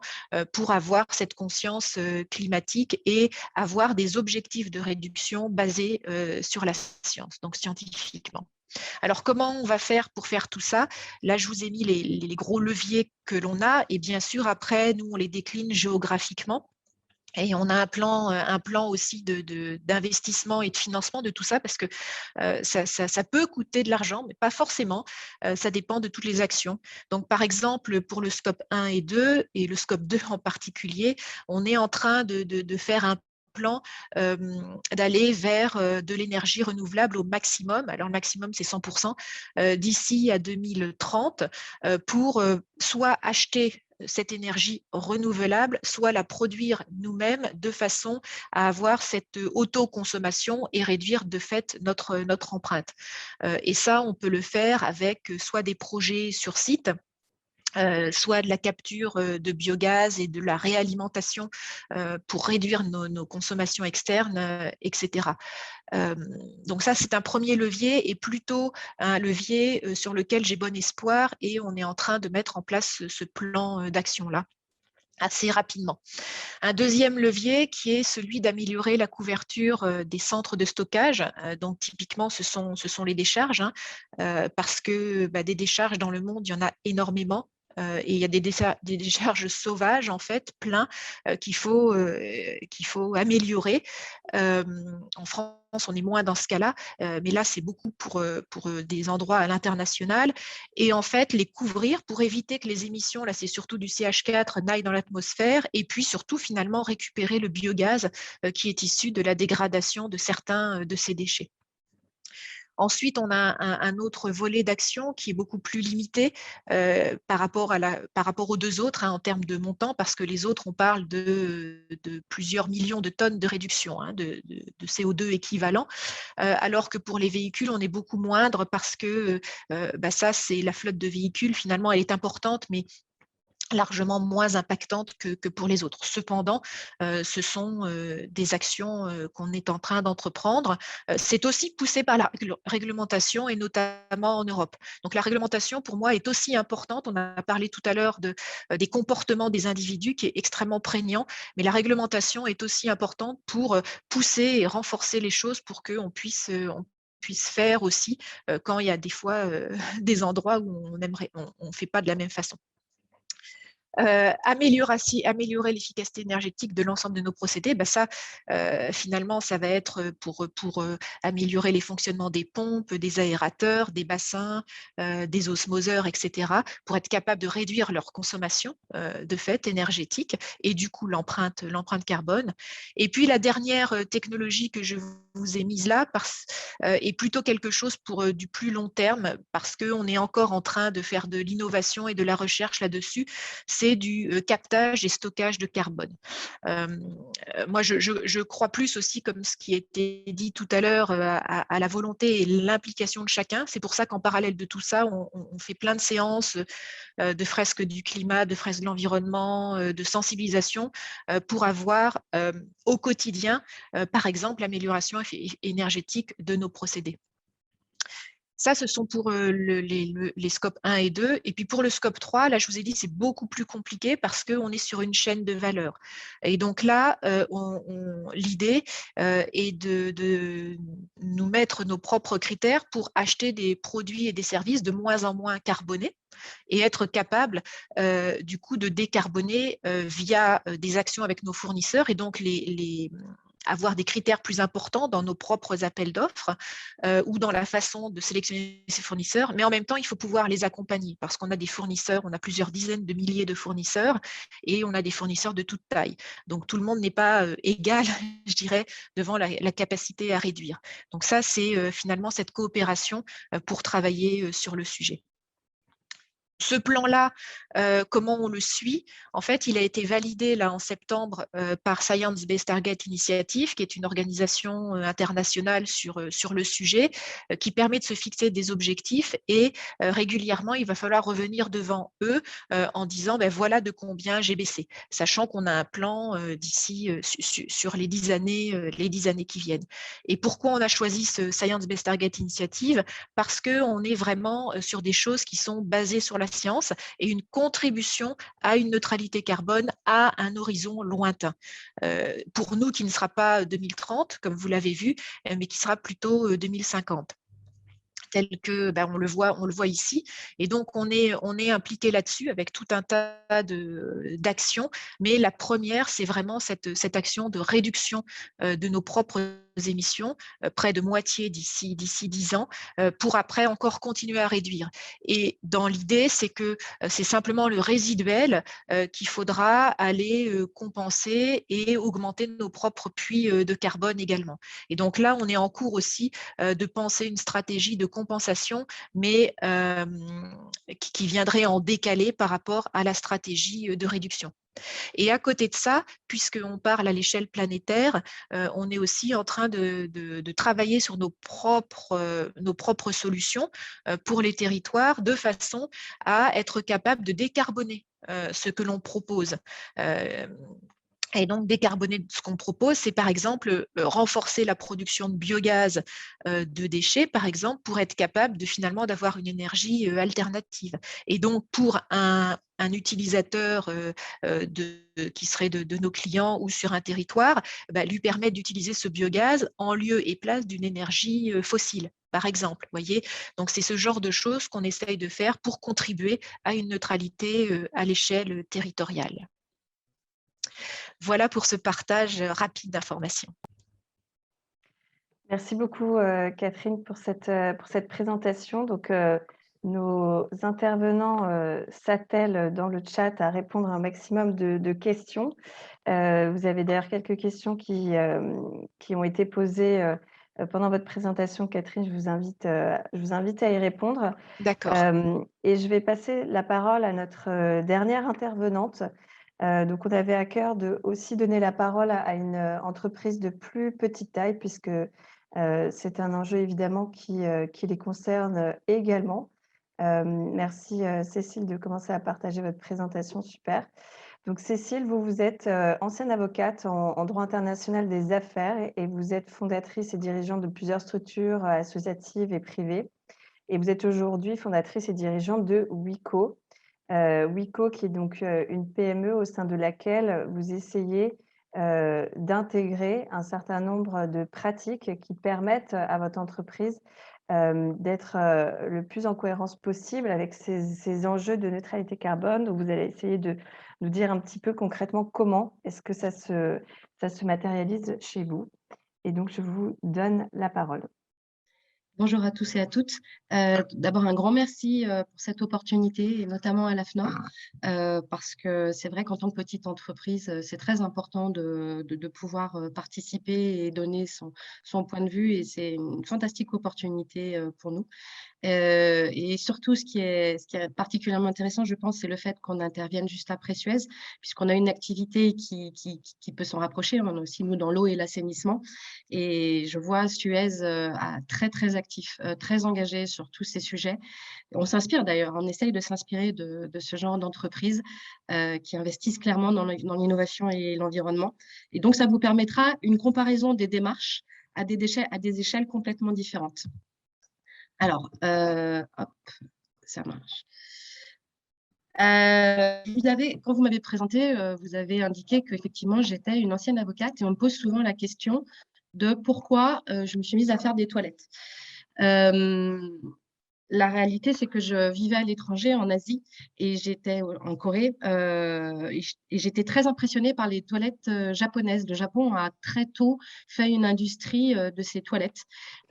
pour avoir cette conscience climatique et avoir des objectifs de réduction basés sur la science, donc scientifiquement. Alors, comment on va faire pour faire tout ça? Là, je vous ai mis les gros leviers que l'on a et bien sûr, après, nous, on les décline géographiquement. Et on a un plan aussi d'investissement et de financement de tout ça parce que ça peut coûter de l'argent, mais pas forcément. Ça dépend de toutes les actions. Donc, par exemple, pour le scope 1 et 2, et le scope 2 en particulier, on est en train de faire un plan d'aller vers de l'énergie renouvelable au maximum. Alors, le maximum, c'est 100% d'ici à 2030 pour soit acheter cette énergie renouvelable, soit la produire nous-mêmes de façon à avoir cette autoconsommation et réduire de fait notre empreinte. Et ça, on peut le faire avec soit des projets sur site, soit de la capture de biogaz et de la réalimentation pour réduire nos consommations externes, etc. Donc ça, c'est un premier levier et plutôt un levier sur lequel j'ai bon espoir et on est en train de mettre en place ce plan d'action-là assez rapidement. Un deuxième levier qui est celui d'améliorer la couverture des centres de stockage. Donc typiquement, ce sont les décharges, parce que des décharges dans le monde, il y en a énormément. Et il y a des décharges sauvages, en fait, plein, qu'il faut améliorer. En France, on est moins dans ce cas-là, mais là, c'est beaucoup pour des endroits à l'international. Et en fait, les couvrir pour éviter que les émissions, là, c'est surtout du CH4, n'aillent dans l'atmosphère, et puis surtout, finalement, récupérer le biogaz qui est issu de la dégradation de certains de ces déchets. Ensuite, on a un autre volet d'action qui est beaucoup plus limité par rapport aux deux autres en termes de montant, parce que les autres, on parle de plusieurs millions de tonnes de réduction de CO2 équivalent, alors que pour les véhicules, on est beaucoup moindre parce que ça, c'est la flotte de véhicules, finalement, elle est importante, mais largement moins impactante que pour les autres. Cependant, ce sont des actions qu'on est en train d'entreprendre. C'est aussi poussé par la réglementation et notamment en Europe. Donc la réglementation, pour moi, est aussi importante. On a parlé tout à l'heure des comportements des individus qui est extrêmement prégnant, mais la réglementation est aussi importante pour pousser et renforcer les choses pour qu'on puisse faire aussi quand il y a des fois des endroits où on fait pas de la même façon. Améliorer l'efficacité énergétique de l'ensemble de nos procédés, ça, finalement, ça va être pour améliorer les fonctionnements des pompes, des aérateurs, des bassins, des osmoseurs, etc., pour être capable de réduire leur consommation de fait énergétique et du coup l'empreinte carbone. Et puis la dernière technologie que je vous ai mise là est plutôt quelque chose pour du plus long terme, parce qu'on est encore en train de faire de l'innovation et de la recherche là-dessus. C'est du captage et stockage de carbone. Moi, je crois plus aussi, comme ce qui a été dit tout à l'heure, à la volonté et l'implication de chacun. C'est pour ça qu'en parallèle de tout ça, on fait plein de séances de fresques du climat, de fresques de l'environnement, de sensibilisation pour avoir au quotidien, par exemple, l'amélioration énergétique de nos procédés. Ça, ce sont pour les scopes 1 et 2. Et puis pour le scope 3, là, je vous ai dit, c'est beaucoup plus compliqué parce qu'on est sur une chaîne de valeur. Et donc là, l'idée est de nous mettre nos propres critères pour acheter des produits et des services de moins en moins carbonés et être capable du coup de décarboner via des actions avec nos fournisseurs et donc avoir des critères plus importants dans nos propres appels d'offres ou dans la façon de sélectionner ces fournisseurs, mais en même temps, il faut pouvoir les accompagner parce qu'on a des fournisseurs, on a plusieurs dizaines de milliers de fournisseurs et on a des fournisseurs de toute taille. Donc, tout le monde n'est pas égal, je dirais, devant la capacité à réduire. Donc ça, c'est finalement cette coopération pour travailler sur le sujet. Ce plan-là, comment on le suit? En fait, il a été validé là en septembre par Science Based Targets Initiative, qui est une organisation internationale sur le sujet, qui permet de se fixer des objectifs et régulièrement, il va falloir revenir devant eux en disant ben, voilà de combien j'ai baissé, sachant qu'on a un plan d'ici sur les 10 années qui viennent. Et pourquoi on a choisi ce Science Based Targets Initiative? Parce qu'on est vraiment sur des choses qui sont basées sur la science et une contribution à une neutralité carbone à un horizon lointain. Pour nous, qui ne sera pas 2030, comme vous l'avez vu, mais qui sera plutôt 2050. Tel que on le voit ici. Et donc, on est impliqué là-dessus avec tout un tas d'actions. Mais la première, c'est vraiment cette action de réduction de nos propres émissions, près de moitié d'ici 10 ans, pour après encore continuer à réduire. Et dans l'idée, c'est que c'est simplement le résiduel qu'il faudra aller compenser et augmenter nos propres puits de carbone également. Et donc là, on est en cours aussi de penser une stratégie de compensation, mais qui viendrait en décalé par rapport à la stratégie de réduction. Et à côté de ça, puisqu'on parle à l'échelle planétaire, on est aussi en train de travailler sur nos propres solutions pour les territoires, de façon à être capable de décarboner ce que l'on propose. Et donc, décarboner, ce qu'on propose, c'est par exemple renforcer la production de biogaz de déchets, par exemple, pour être capable de finalement d'avoir une énergie alternative. Et donc, pour un utilisateur qui serait de nos clients ou sur un territoire, lui permettre d'utiliser ce biogaz en lieu et place d'une énergie fossile, par exemple. Voyez, donc c'est ce genre de choses qu'on essaye de faire pour contribuer à une neutralité à l'échelle territoriale. Voilà pour ce partage rapide d'informations. Merci beaucoup, Catherine, pour cette présentation. Donc, nos intervenants s'attellent dans le chat à répondre à un maximum de questions. Vous avez d'ailleurs quelques questions qui ont été posées pendant votre présentation, Catherine. Je vous invite à y répondre. D'accord. Et je vais passer la parole à notre dernière intervenante. Donc, on avait à cœur de aussi donner la parole à une entreprise de plus petite taille, puisque c'est un enjeu évidemment qui les concerne également. Merci Cécile de commencer à partager votre présentation, super. Donc Cécile, vous êtes ancienne avocate en droit international des affaires et vous êtes fondatrice et dirigeante de plusieurs structures associatives et privées. Et vous êtes aujourd'hui fondatrice et dirigeante de WICO. WICO, qui est donc une PME au sein de laquelle vous essayez d'intégrer un certain nombre de pratiques qui permettent à votre entreprise d'être le plus en cohérence possible avec ces enjeux de neutralité carbone. Donc, vous allez essayer de nous dire un petit peu concrètement comment est-ce que ça se matérialise chez vous. Et donc, je vous donne la parole. Bonjour à tous et à toutes. D'abord, un grand merci pour cette opportunité, et notamment à l'AFNOR, parce que c'est vrai qu'en tant que petite entreprise, c'est très important de pouvoir participer et donner son point de vue, et c'est une fantastique opportunité pour nous. Et surtout, ce qui est particulièrement intéressant, je pense, c'est le fait qu'on intervienne juste après Suez, puisqu'on a une activité qui peut s'en rapprocher. On est aussi, nous, dans l'eau et l'assainissement. Et je vois Suez très, très actif, très engagé sur tous ces sujets. On s'inspire d'ailleurs, on essaye de s'inspirer de ce genre d'entreprises qui investissent clairement dans l'innovation et l'environnement. Et donc, ça vous permettra une comparaison des démarches à des échelles complètement différentes. Alors, hop, ça marche. Quand vous m'avez présenté, vous avez indiqué qu'effectivement, j'étais une ancienne avocate et on me pose souvent la question de pourquoi je me suis mise à faire des toilettes. La réalité, c'est que je vivais à l'étranger, en Asie, et j'étais en Corée, et j'étais très impressionnée par les toilettes japonaises. Le Japon a très tôt fait une industrie de ces toilettes,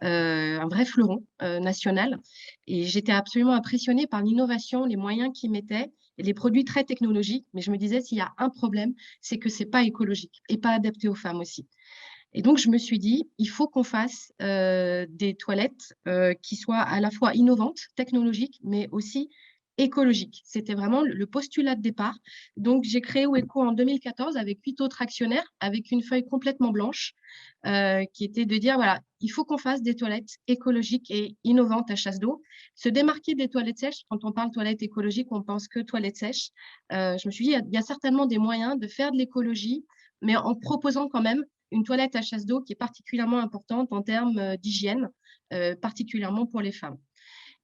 un vrai fleuron national. Et j'étais absolument impressionnée par l'innovation, les moyens qu'ils mettaient, et les produits très technologiques. Mais je me disais, s'il y a un problème, c'est que ce n'est pas écologique et pas adapté aux femmes aussi. Et donc, je me suis dit, il faut qu'on fasse des toilettes qui soient à la fois innovantes, technologiques, mais aussi écologique. C'était vraiment le postulat de départ. Donc, j'ai créé Weco en 2014 avec 8 autres actionnaires, avec une feuille complètement blanche, qui était de dire, voilà, il faut qu'on fasse des toilettes écologiques et innovantes à chasse d'eau. Se démarquer des toilettes sèches, quand on parle toilettes écologiques, on pense que toilettes sèches. Je me suis dit, il y a certainement des moyens de faire de l'écologie, mais en proposant quand même une toilette à chasse d'eau qui est particulièrement importante en termes d'hygiène, particulièrement pour les femmes.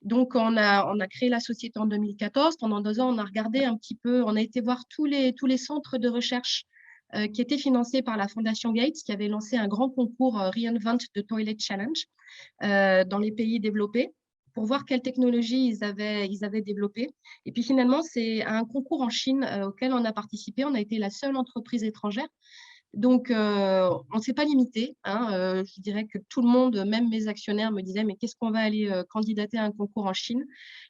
Donc, on a créé la société en 2014. Pendant 2 ans, on a regardé un petit peu, on a été voir tous les centres de recherche qui étaient financés par la Fondation Gates, qui avait lancé un grand concours Reinvent the Toilet Challenge dans les pays développés pour voir quelles technologies ils avaient développées. Et puis finalement, c'est un concours en Chine auquel on a participé. On a été la seule entreprise étrangère. Donc, on ne s'est pas limité. Je dirais que tout le monde, même mes actionnaires, me disaient « mais qu'est-ce qu'on va aller candidater à un concours en Chine ?»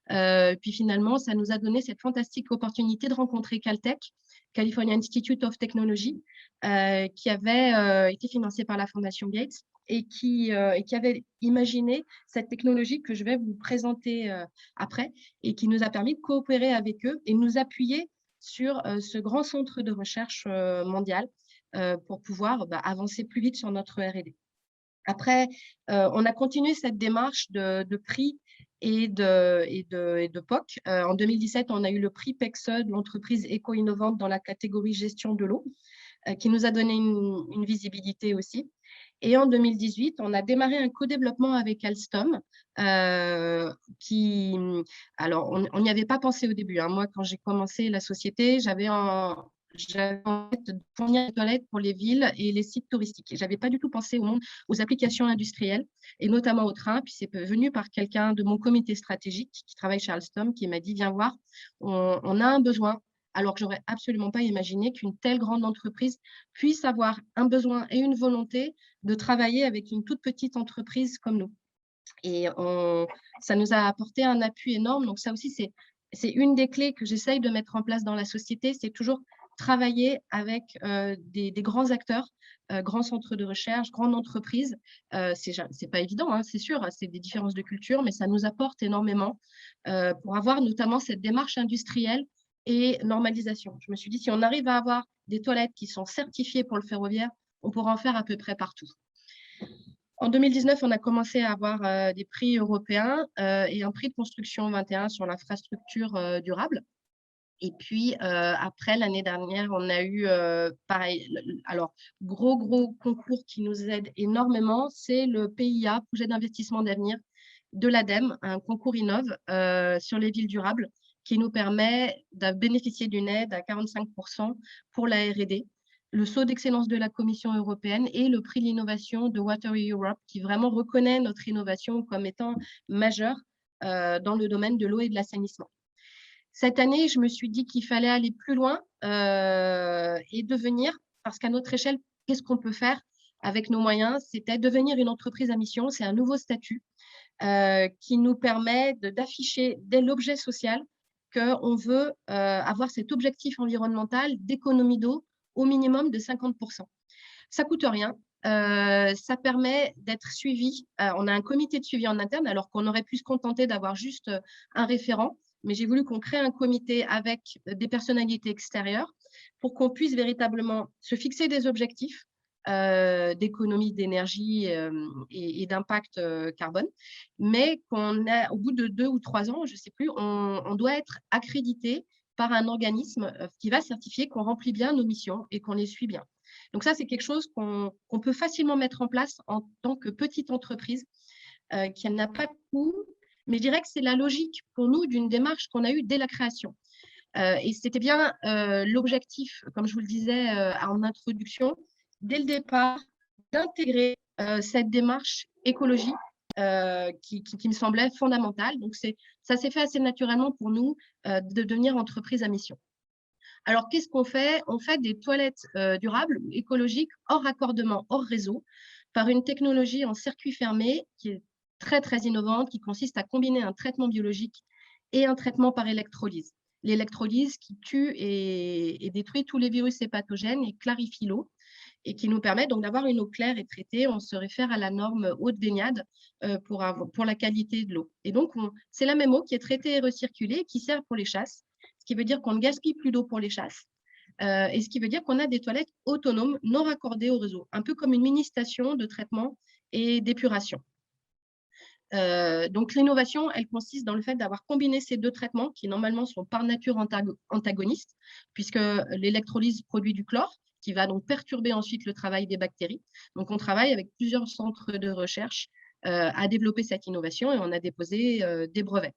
Puis finalement, ça nous a donné cette fantastique opportunité de rencontrer Caltech, California Institute of Technology, qui avait été financé par la Fondation Gates et qui avait imaginé cette technologie que je vais vous présenter après et qui nous a permis de coopérer avec eux et de nous appuyer sur ce grand centre de recherche mondial pour pouvoir avancer plus vite sur notre R&D. Après, on a continué cette démarche de prix et de POC. En 2017, on a eu le prix PEXE de l'entreprise éco-innovante dans la catégorie gestion de l'eau, qui nous a donné une visibilité aussi. Et en 2018, on a démarré un co-développement avec Alstom, alors on n'y avait pas pensé au début. Moi, quand j'ai commencé la société, j'avais en tête de fournir des toilettes pour les villes et les sites touristiques. Je n'avais pas du tout pensé aux applications industrielles, et notamment au train. Puis c'est venu par quelqu'un de mon comité stratégique qui travaille chez Alstom, qui m'a dit « Viens voir, on a un besoin ». Alors que je n'aurais absolument pas imaginé qu'une telle grande entreprise puisse avoir un besoin et une volonté de travailler avec une toute petite entreprise comme nous. Et ça nous a apporté un appui énorme. Donc ça aussi, c'est une des clés que j'essaye de mettre en place dans la société, c'est toujours travailler avec des grands acteurs, grands centres de recherche, grandes entreprises. C'est pas évident, c'est sûr, c'est des différences de culture, mais ça nous apporte énormément pour avoir notamment cette démarche industrielle et normalisation. Je me suis dit, si on arrive à avoir des toilettes qui sont certifiées pour le ferroviaire, on pourra en faire à peu près partout. En 2019, on a commencé à avoir des prix européens et un prix de construction 21 sur l'infrastructure durable. Et puis, après, l'année dernière, on a eu, pareil, alors, gros concours qui nous aide énormément, c'est le PIA, Projet d'investissement d'avenir de l'ADEME, un concours Innove sur les villes durables qui nous permet de bénéficier d'une aide à 45% pour la R&D, le saut d'excellence de la Commission européenne et le prix de l'innovation de Water Europe qui vraiment reconnaît notre innovation comme étant majeure dans le domaine de l'eau et de l'assainissement. Cette année, je me suis dit qu'il fallait aller plus loin et devenir, parce qu'à notre échelle, qu'est-ce qu'on peut faire avec nos moyens? C'était devenir une entreprise à mission, c'est un nouveau statut qui nous permet d'afficher dès l'objet social qu'on veut avoir cet objectif environnemental d'économie d'eau au minimum de 50%. Ça ne coûte rien. Ça permet d'être suivi. On a un comité de suivi en interne, alors qu'on aurait pu se contenter d'avoir juste un référent. Mais j'ai voulu qu'on crée un comité avec des personnalités extérieures pour qu'on puisse véritablement se fixer des objectifs d'économie d'énergie et d'impact carbone, mais qu'on a, au bout de 2 ou 3 ans, je ne sais plus, on doit être accrédité par un organisme qui va certifier qu'on remplit bien nos missions et qu'on les suit bien. Donc ça, c'est quelque chose qu'on peut facilement mettre en place en tant que petite entreprise qui n'a pas de coût, mais je dirais que c'est la logique pour nous d'une démarche qu'on a eue dès la création. Et c'était bien l'objectif, comme je vous le disais en introduction, dès le départ, d'intégrer cette démarche écologie qui me semblait fondamentale. Donc, ça s'est fait assez naturellement pour nous de devenir entreprise à mission. Alors, qu'est-ce qu'on fait? On fait des toilettes durables, écologiques, hors raccordement, hors réseau, par une technologie en circuit fermé qui est très innovante, qui consiste à combiner un traitement biologique et un traitement par électrolyse. L'électrolyse qui tue et détruit tous les virus et pathogènes et clarifie l'eau. et qui nous permet donc d'avoir une eau claire et traitée. On se réfère à la norme haute baignade pour la qualité de l'eau. Et donc, c'est la même eau qui est traitée et recirculée, qui sert pour les chasses, ce qui veut dire qu'on ne gaspille plus d'eau pour les chasses. Et ce qui veut dire qu'on a des toilettes autonomes, non raccordées au réseau, un peu comme une mini-station de traitement et d'épuration. Donc, l'innovation, elle consiste dans le fait d'avoir combiné ces deux traitements qui, normalement, sont par nature antagonistes, puisque l'électrolyse produit du chlore, qui va donc perturber ensuite le travail des bactéries. Donc, on travaille avec plusieurs centres de recherche à développer cette innovation et on a déposé des brevets.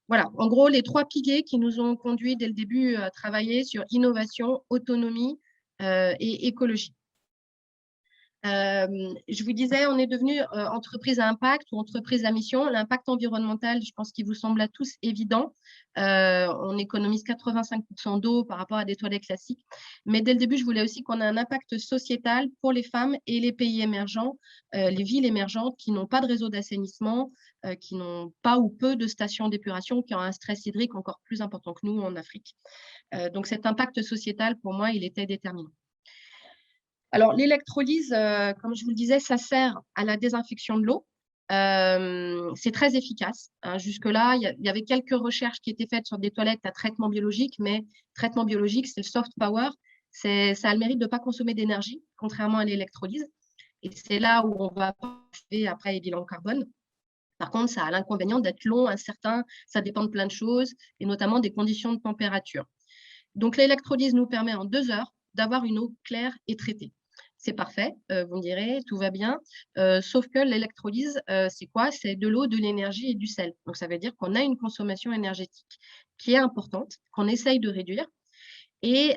Voilà, en gros, les 3 piliers qui nous ont conduits dès le début à travailler sur innovation, autonomie et écologie. Je vous disais, on est devenu entreprise à impact ou entreprise à mission. L'impact environnemental, je pense qu'il vous semble à tous évident. On économise 85% d'eau par rapport à des toilettes classiques. Mais dès le début, je voulais aussi qu'on ait un impact sociétal pour les femmes et les pays émergents, les villes émergentes qui n'ont pas de réseau d'assainissement, qui n'ont pas ou peu de stations d'épuration, qui ont un stress hydrique encore plus important que nous en Afrique. Donc cet impact sociétal, pour moi, il était déterminant. Alors, l'électrolyse, comme je vous le disais, ça sert à la désinfection de l'eau. C'est très efficace. Hein. Jusque-là, il y avait quelques recherches qui étaient faites sur des toilettes à traitement biologique, mais traitement biologique, c'est le soft power. Ça a le mérite de ne pas consommer d'énergie, contrairement à l'électrolyse. Et c'est là où on va faire après les bilans carbone. Par contre, ça a l'inconvénient d'être long, incertain, ça dépend de plein de choses, et notamment des conditions de température. Donc, l'électrolyse nous permet en 2 heures d'avoir une eau claire et traitée. C'est parfait, vous me direz, tout va bien. Sauf que l'électrolyse, c'est quoi? C'est de l'eau, de l'énergie et du sel. Donc, ça veut dire qu'on a une consommation énergétique qui est importante, qu'on essaye de réduire. Et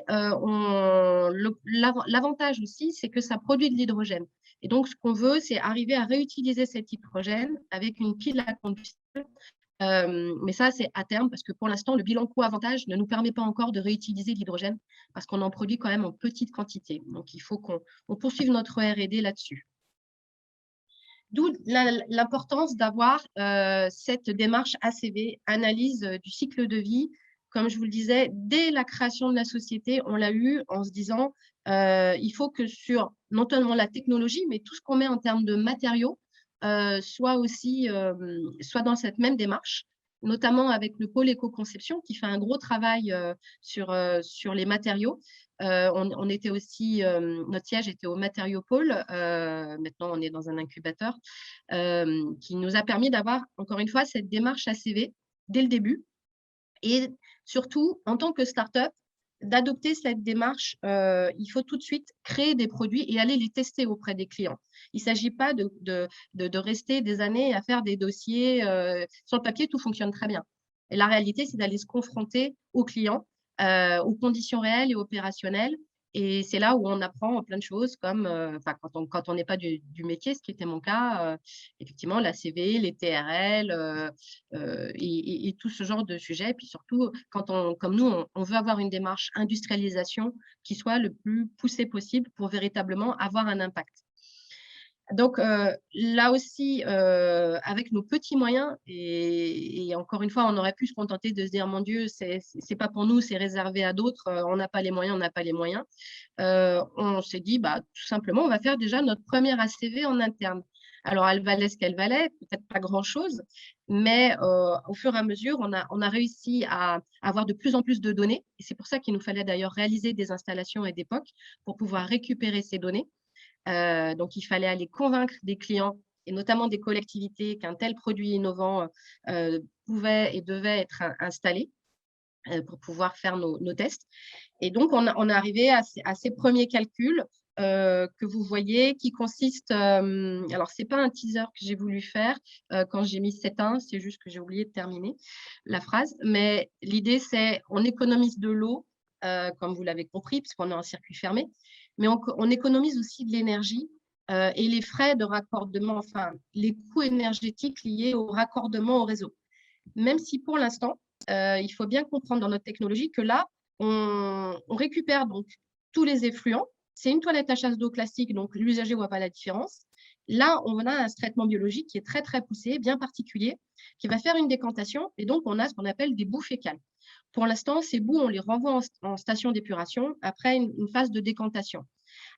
l'avantage aussi, c'est que ça produit de l'hydrogène. Et donc, ce qu'on veut, c'est arriver à réutiliser cet hydrogène avec une pile à combustible. Mais ça, c'est à terme, parce que pour l'instant, le bilan coût-avantage ne nous permet pas encore de réutiliser l'hydrogène, parce qu'on en produit quand même en petite quantité. Donc, il faut qu'on poursuive notre R&D là-dessus. D'où l'importance d'avoir cette démarche ACV, analyse du cycle de vie. Comme je vous le disais, dès la création de la société, on l'a eu en se disant il faut que sur non seulement la technologie, mais tout ce qu'on met en termes de matériaux, soit dans cette même démarche, notamment avec le pôle éco-conception qui fait un gros travail sur les matériaux. On était aussi, notre siège était au Matériaux-Pôle, maintenant on est dans un incubateur, qui nous a permis d'avoir, encore une fois, cette démarche ACV dès le début. Et surtout, en tant que start-up, d'adopter cette démarche, il faut tout de suite créer des produits et aller les tester auprès des clients. Il ne s'agit pas de rester des années à faire des dossiers. Sur le papier, tout fonctionne très bien. Et la réalité, c'est d'aller se confronter aux clients, aux conditions réelles et opérationnelles. Et c'est là où on apprend plein de choses, comme quand on n'est pas du métier, ce qui était mon cas, effectivement, la CV, les TRL et tout ce genre de sujets. Et puis surtout, comme nous, on veut avoir une démarche industrialisation qui soit le plus poussée possible pour véritablement avoir un impact. Donc, là aussi, avec nos petits moyens, et encore une fois, on aurait pu se contenter de se dire, mon Dieu, c'est pas pour nous, c'est réservé à d'autres, on n'a pas les moyens, on n'a pas les moyens. On s'est dit, tout simplement, on va faire déjà notre première ACV en interne. Alors, elle valait ce qu'elle valait, peut-être pas grand-chose, mais au fur et à mesure, on a réussi à avoir de plus en plus de données. Et c'est pour ça qu'il nous fallait d'ailleurs réaliser des installations et des POC pour pouvoir récupérer ces données. Donc, il fallait aller convaincre des clients et notamment des collectivités qu'un tel produit innovant pouvait et devait être installé pour pouvoir faire nos tests. Et donc, on est arrivé à ces premiers calculs que vous voyez qui consistent… alors, ce n'est pas un teaser que j'ai voulu faire quand j'ai mis 7.1, c'est juste que j'ai oublié de terminer la phrase. Mais l'idée, c'est on économise de l'eau, comme vous l'avez compris, puisqu'on est en circuit fermé. Mais on économise aussi de l'énergie et les frais de raccordement, enfin, les coûts énergétiques liés au raccordement au réseau. Même si pour l'instant, il faut bien comprendre dans notre technologie que là, on récupère donc tous les effluents. C'est une toilette à chasse d'eau classique, donc l'usager ne voit pas la différence. Là, on a un traitement biologique qui est très, très poussé, bien particulier, qui va faire une décantation. Et donc, on a ce qu'on appelle des boues fécales. Pour l'instant, ces boues, on les renvoie en station d'épuration après une phase de décantation.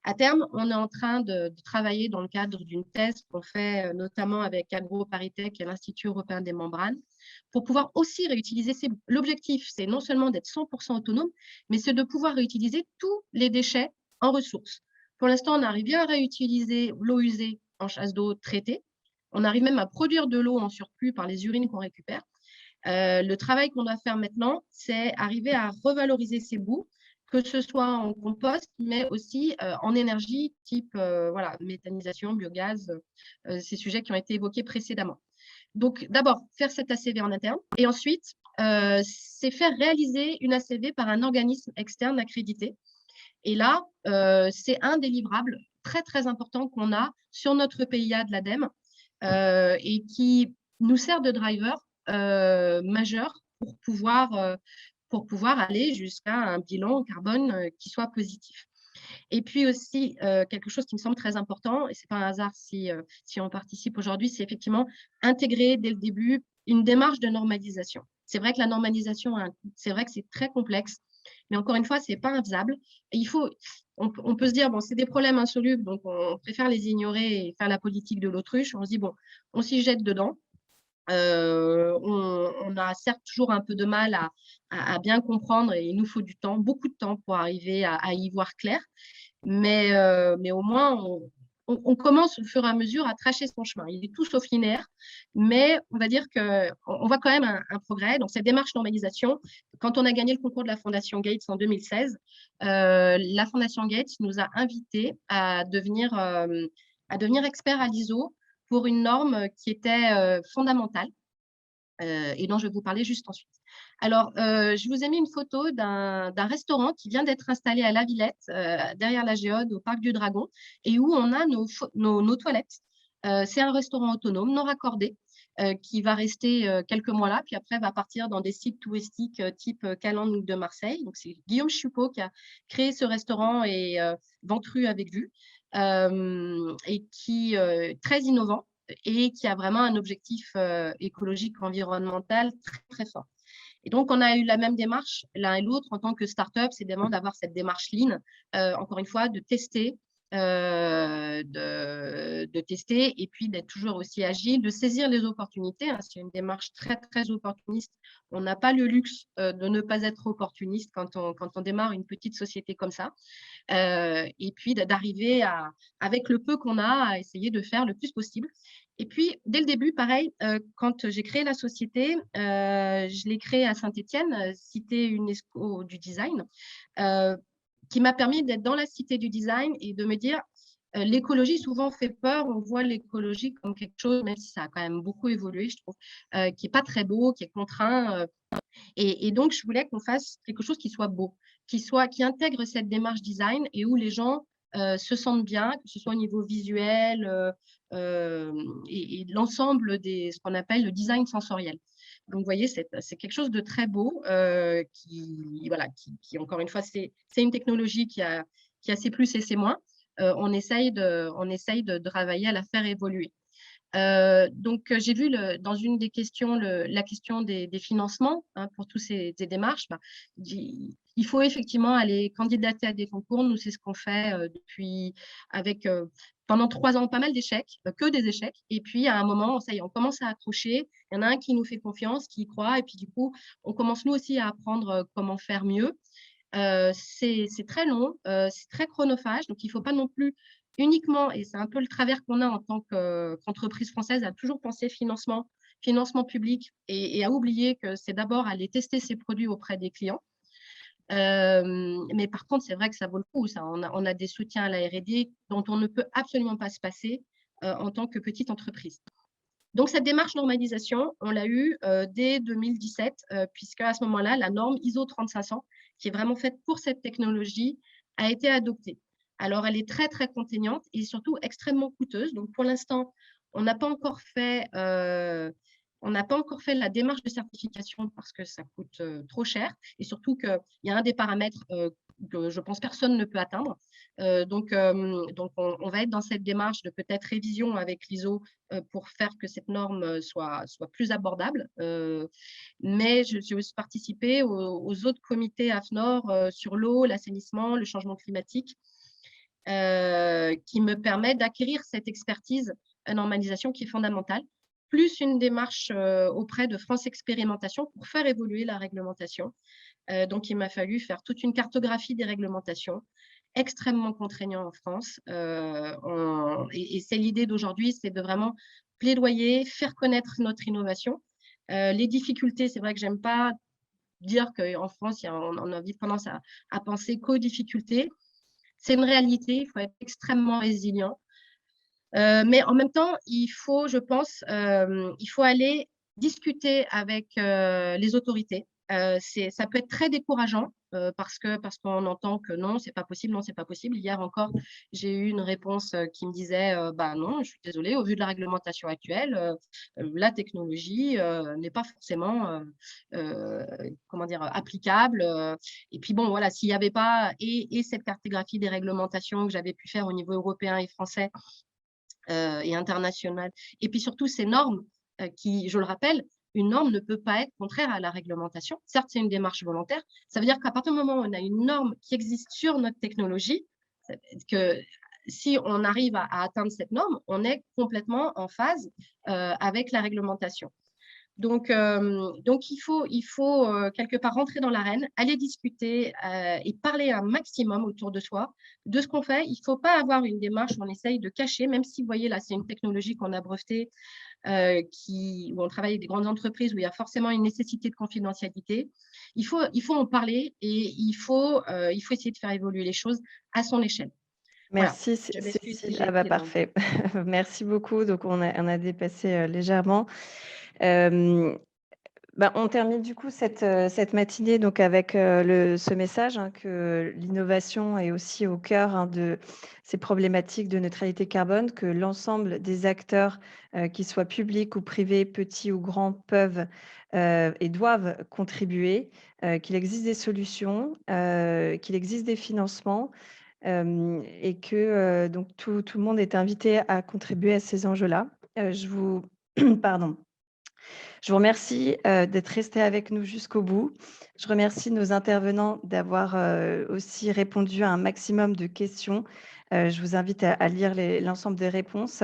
À terme, on est en train de travailler dans le cadre d'une thèse qu'on fait notamment avec AgroParisTech et l'Institut européen des membranes pour pouvoir aussi réutiliser ces boues. L'objectif, c'est non seulement d'être 100% autonome, mais c'est de pouvoir réutiliser tous les déchets en ressources. Pour l'instant, on arrive bien à réutiliser l'eau usée en chasse d'eau traitée. On arrive même à produire de l'eau en surplus par les urines qu'on récupère. Le travail qu'on doit faire maintenant, c'est arriver à revaloriser ces boues, que ce soit en compost, mais aussi en énergie, type voilà, méthanisation, biogaz, ces sujets qui ont été évoqués précédemment. Donc, d'abord, faire cette ACV en interne, et ensuite, c'est faire réaliser une ACV par un organisme externe accrédité. Et là, c'est un des livrables très, très important qu'on a sur notre PIA de l'ADEME et qui nous sert de driver majeur pour pouvoir aller jusqu'à un bilan carbone qui soit positif. Et puis aussi, quelque chose qui me semble très important, et ce n'est pas un hasard si on participe aujourd'hui, c'est effectivement intégrer dès le début une démarche de normalisation. C'est vrai que la normalisation, c'est vrai que c'est très complexe, mais encore une fois, ce n'est pas infaisable. Et on peut se dire, bon, c'est des problèmes insolubles, donc on préfère les ignorer et faire la politique de l'autruche. On se dit, bon, on s'y jette dedans. On a certes toujours un peu de mal à bien comprendre et il nous faut du temps, beaucoup de temps pour arriver à y voir clair. Mais au moins, on commence au fur et à mesure à tracer son chemin. Il est tout sauf linéaire, mais on va dire qu'on voit quand même un progrès. Donc, cette démarche normalisation, quand on a gagné le concours de la Fondation Gates en 2016, la Fondation Gates nous a invités à devenir experts à l'ISO pour une norme qui était fondamentale et dont je vais vous parler juste ensuite. Alors, je vous ai mis une photo d'un restaurant qui vient d'être installé à La Villette, derrière la Géode, au Parc du Dragon, et où on a nos toilettes. C'est un restaurant autonome, non raccordé, qui va rester quelques mois là, puis après va partir dans des sites touristiques type Calanque de Marseille. Donc, c'est Guillaume Chupot qui a créé ce restaurant et Ventru avec vue, et qui est très innovant et qui a vraiment un objectif écologique, environnemental très, très fort. Et donc, on a eu la même démarche, l'un et l'autre, en tant que start-up, c'est vraiment d'avoir cette démarche lean, encore une fois, de tester, de tester et puis d'être toujours aussi agile, de saisir les opportunités. Hein. C'est une démarche très, très opportuniste. On n'a pas le luxe de ne pas être opportuniste quand on démarre une petite société comme ça. Et puis d'arriver avec le peu qu'on a, à essayer de faire le plus possible. Et puis, dès le début, pareil, quand j'ai créé la société, je l'ai créée à Saint-Étienne, cité UNESCO du design, qui m'a permis d'être dans la cité du design et de me dire, l'écologie souvent fait peur, on voit l'écologie comme quelque chose, même si ça a quand même beaucoup évolué, je trouve, qui n'est pas très beau, qui est contraint. Et donc, je voulais qu'on fasse quelque chose qui soit beau, qui intègre cette démarche design et où les gens se sentent bien, que ce soit au niveau visuel et l'ensemble ce qu'on appelle le design sensoriel. Donc, vous voyez, c'est quelque chose de très beau qui, encore une fois, c'est une technologie qui a ses plus et ses moins. On essaye de travailler à la faire évoluer. Donc, j'ai vu dans une des questions la question des financements pour toutes ces démarches. Il faut effectivement aller candidater à des concours. Nous, c'est ce qu'on fait depuis pendant 3 ans, pas mal d'échecs, que des échecs. Et puis, à un moment, ça y est, on commence à accrocher. Il y en a un qui nous fait confiance, qui y croit. Et puis, du coup, on commence nous aussi à apprendre comment faire mieux. C'est très long, c'est très chronophage. Donc, il ne faut pas non plus uniquement, et c'est un peu le travers qu'on a en tant qu'entreprise française, à toujours penser financement public et à oublier que c'est d'abord aller tester ses produits auprès des clients. Mais par contre, c'est vrai que ça vaut le coup. Ça. On a des soutiens à la R&D dont on ne peut absolument pas se passer en tant que petite entreprise. Donc, cette démarche normalisation, on l'a eue dès 2017, puisque à ce moment-là, la norme ISO 3500, qui est vraiment faite pour cette technologie, a été adoptée. Alors, elle est très, très contraignante et surtout extrêmement coûteuse. Donc, pour l'instant, on n'a pas encore fait la démarche de certification parce que ça coûte trop cher et surtout qu'il y a un des paramètres que je pense personne ne peut atteindre. Donc, on va être dans cette démarche de peut-être révision avec l'ISO pour faire que cette norme soit plus abordable. Mais j'ai aussi participé aux autres comités AFNOR sur l'eau, l'assainissement, le changement climatique. qui me permet d'acquérir cette expertise normalisation qui est fondamentale, plus une démarche auprès de France Expérimentation pour faire évoluer la réglementation. Donc, il m'a fallu faire toute une cartographie des réglementations, extrêmement contraignant en France. Et c'est l'idée d'aujourd'hui, c'est de vraiment plaidoyer, faire connaître notre innovation. Les difficultés, c'est vrai que j'aime pas dire qu'en France, on a vite tendance à penser qu'aux difficultés. C'est une réalité, il faut être extrêmement résilient. Mais en même temps, il faut, je pense, il faut aller discuter avec les autorités. Ça peut être très décourageant parce qu'on entend que non, c'est pas possible, non, c'est pas possible. Hier encore, j'ai eu une réponse qui me disait bah non, je suis désolée, au vu de la réglementation actuelle, la technologie n'est pas forcément comment dire, applicable. Et puis bon, voilà, s'il n'y avait pas et cette cartographie des réglementations que j'avais pu faire au niveau européen et français, et internationales. Et puis surtout, ces normes qui, je le rappelle, une norme ne peut pas être contraire à la réglementation. Certes, c'est une démarche volontaire. Ça veut dire qu'à partir du moment où on a une norme qui existe sur notre technologie, que si on arrive à atteindre cette norme, on est complètement en phase avec la réglementation. Donc il faut quelque part rentrer dans l'arène, aller discuter et parler un maximum autour de soi de ce qu'on fait. Il ne faut pas avoir une démarche où on essaye de cacher, même si vous voyez là, c'est une technologie qu'on a brevetée, où on travaille avec des grandes entreprises, où il y a forcément une nécessité de confidentialité. Il faut en parler et il faut essayer de faire évoluer les choses à son échelle. Merci, voilà. Je m'excuse si Cécile. j'ai Ah bah été longue. parfait. Merci beaucoup. Donc, on a dépassé légèrement. On termine du coup cette matinée donc avec ce message que l'innovation est aussi au cœur de ces problématiques de neutralité carbone, que l'ensemble des acteurs, qu'ils soient publics ou privés, petits ou grands, peuvent et doivent contribuer, qu'il existe des solutions, qu'il existe des financements et que donc tout le monde est invité à contribuer à ces enjeux-là. Pardon. Je vous remercie d'être resté avec nous jusqu'au bout. Je remercie nos intervenants d'avoir aussi répondu à un maximum de questions. Je vous invite à lire l'ensemble des réponses.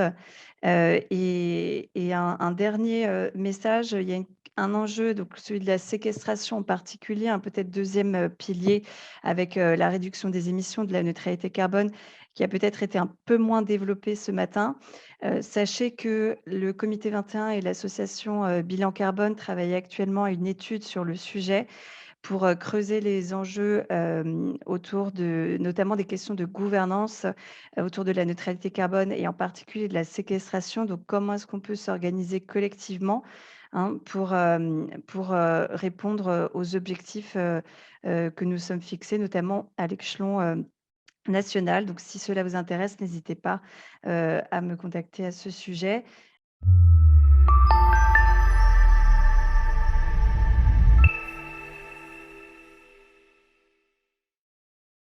Et un dernier message, il y a un enjeu, donc celui de la séquestration en particulier, un peut-être deuxième pilier avec la réduction des émissions, de la neutralité carbone, qui a peut-être été un peu moins développé ce matin. Sachez que le Comité 21 et l'association Bilan Carbone travaillent actuellement à une étude sur le sujet pour creuser les enjeux autour notamment des questions de gouvernance autour de la neutralité carbone et en particulier de la séquestration. Donc, comment est-ce qu'on peut s'organiser collectivement pour répondre aux objectifs que nous sommes fixés, notamment à l'échelon national. Donc, si cela vous intéresse, n'hésitez pas à me contacter à ce sujet.